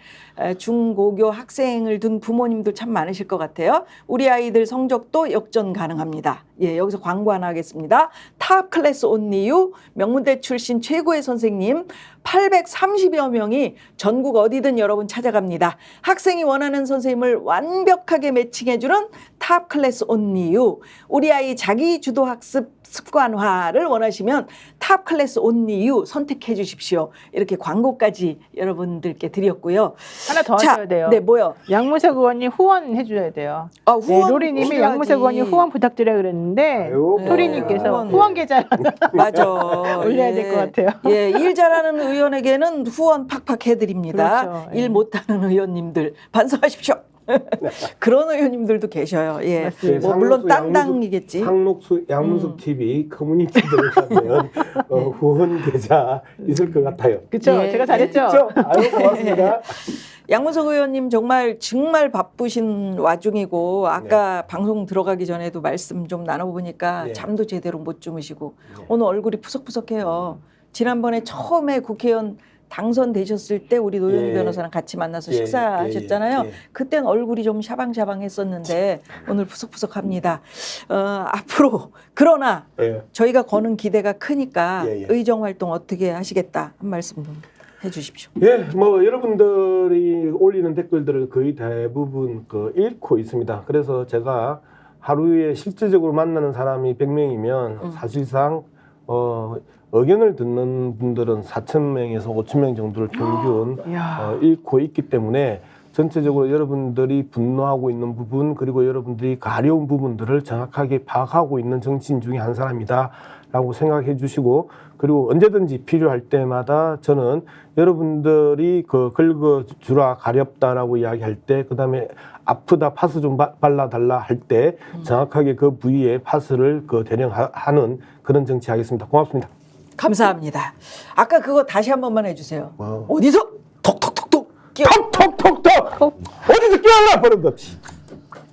Speaker 2: 중고교 학생을 둔 부모님도 참 많으실 것 같아요. 우리 아이들 성적도 역전 가능합니다. 예, 여기서 광고 하나 하겠습니다. 탑 클래스 온리유 명문대 출신 최고의 선생님 830여 명이 전국 어디든 여러분 찾아갑니다. 학생이 원하는 선생님을 완벽하게 매칭해주는 탑 클래스 온리유. 우리 아이 자기 주도 학습 습관화를 원하시면 탑 클래스 온리유 선택해 주십시오. 이렇게 광고까지 여러분들께 드렸고요.
Speaker 3: 하나 더
Speaker 2: 자,
Speaker 3: 하셔야 돼요.
Speaker 2: 네, 뭐요?
Speaker 3: 양무석 의원님 후원해 줘야 돼요.
Speaker 2: 후원
Speaker 3: 로리님이
Speaker 2: 필요하지.
Speaker 3: 양무석 의원님 후원 부탁드려 그랬는데
Speaker 4: 아유,
Speaker 3: 토리님께서
Speaker 2: 네.
Speaker 3: 후원 계좌
Speaker 2: 맞아.
Speaker 3: 올려야 될 것 같아요.
Speaker 2: 예, 일 잘하는 의원에게는 후원 팍팍 해드립니다.
Speaker 3: 그렇죠.
Speaker 2: 일
Speaker 3: 예.
Speaker 2: 못하는 의원님들 반성하십시오. 그런 의원님들도 계셔요. 예,
Speaker 3: 맞습니다.
Speaker 2: 뭐 물론 땅땅이겠지.
Speaker 4: 양무숙 TV 커뮤니티 들어가면 후원 계좌 있을 것 같아요.
Speaker 3: 그렇죠.
Speaker 2: 예,
Speaker 3: 제가 잘했죠.
Speaker 4: 그렇죠? 아유 고맙습니다.
Speaker 2: 양문석 의원님 정말 바쁘신 와중이고 아까 방송 들어가기 전에도 말씀 좀 나눠보니까
Speaker 4: 네.
Speaker 2: 잠도 제대로 못 주무시고 오늘 얼굴이 푸석푸석해요. 지난번에 처음에 국회의원 당선되셨을 때 우리 노영희
Speaker 4: 예.
Speaker 2: 변호사랑 같이 만나서
Speaker 4: 예,
Speaker 2: 식사하셨잖아요.
Speaker 4: 예, 예.
Speaker 2: 그땐 얼굴이 좀 샤방샤방했었는데 오늘 푸석푸석합니다. 앞으로 그러나
Speaker 4: 예.
Speaker 2: 저희가 거는 기대가 크니까
Speaker 4: 예, 예.
Speaker 2: 의정 활동 어떻게 하시겠다 한 말씀 좀 해주십시오.
Speaker 4: 예, 뭐 여러분들이 올리는 댓글들을 거의 대부분 읽고 있습니다. 그래서 제가 하루에 실질적으로 만나는 사람이 100명이면 사실상 의견을 듣는 분들은 4,000명에서 5,000명 정도를 평균
Speaker 3: 이야.
Speaker 4: 읽고 있기 때문에 전체적으로 여러분들이 분노하고 있는 부분 그리고 여러분들이 가려운 부분들을 정확하게 파악하고 있는 정치인 중에 한 사람이다 라고 생각해 주시고 그리고 언제든지 필요할 때마다 저는 여러분들이 긁어주라 가렵다라고 이야기할 때 그다음에 아프다 파스 좀 발라달라 할 때 정확하게 그 부위에 파스를 대령하는 그런 정치하겠습니다. 고맙습니다.
Speaker 2: 감사합니다. 아까 그거 다시 한 번만 해주세요.
Speaker 4: 와우.
Speaker 2: 어디서 톡톡톡톡 끼어.
Speaker 4: 톡톡톡톡 어디서 끼어라 버릇없이.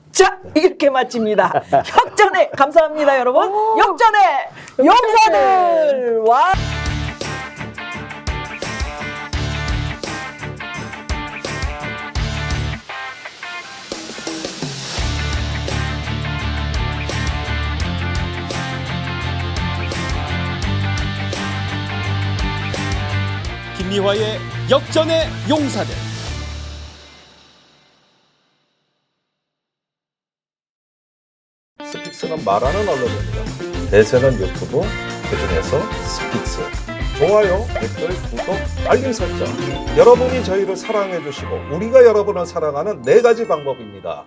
Speaker 2: 자, 이렇게 마칩니다. 혁전에 감사합니다, 여러분. 역전의 용사들 와.
Speaker 1: 김미화의 역전의 용사들.
Speaker 7: 스픽스는 말하는 언론입니다. 대세는 유튜브, 그중에서 스픽스. 좋아요, 댓글, 구독, 알림 설정. 여러분이 저희를 사랑해 주시고 우리가 여러분을 사랑하는 4가지 방법입니다.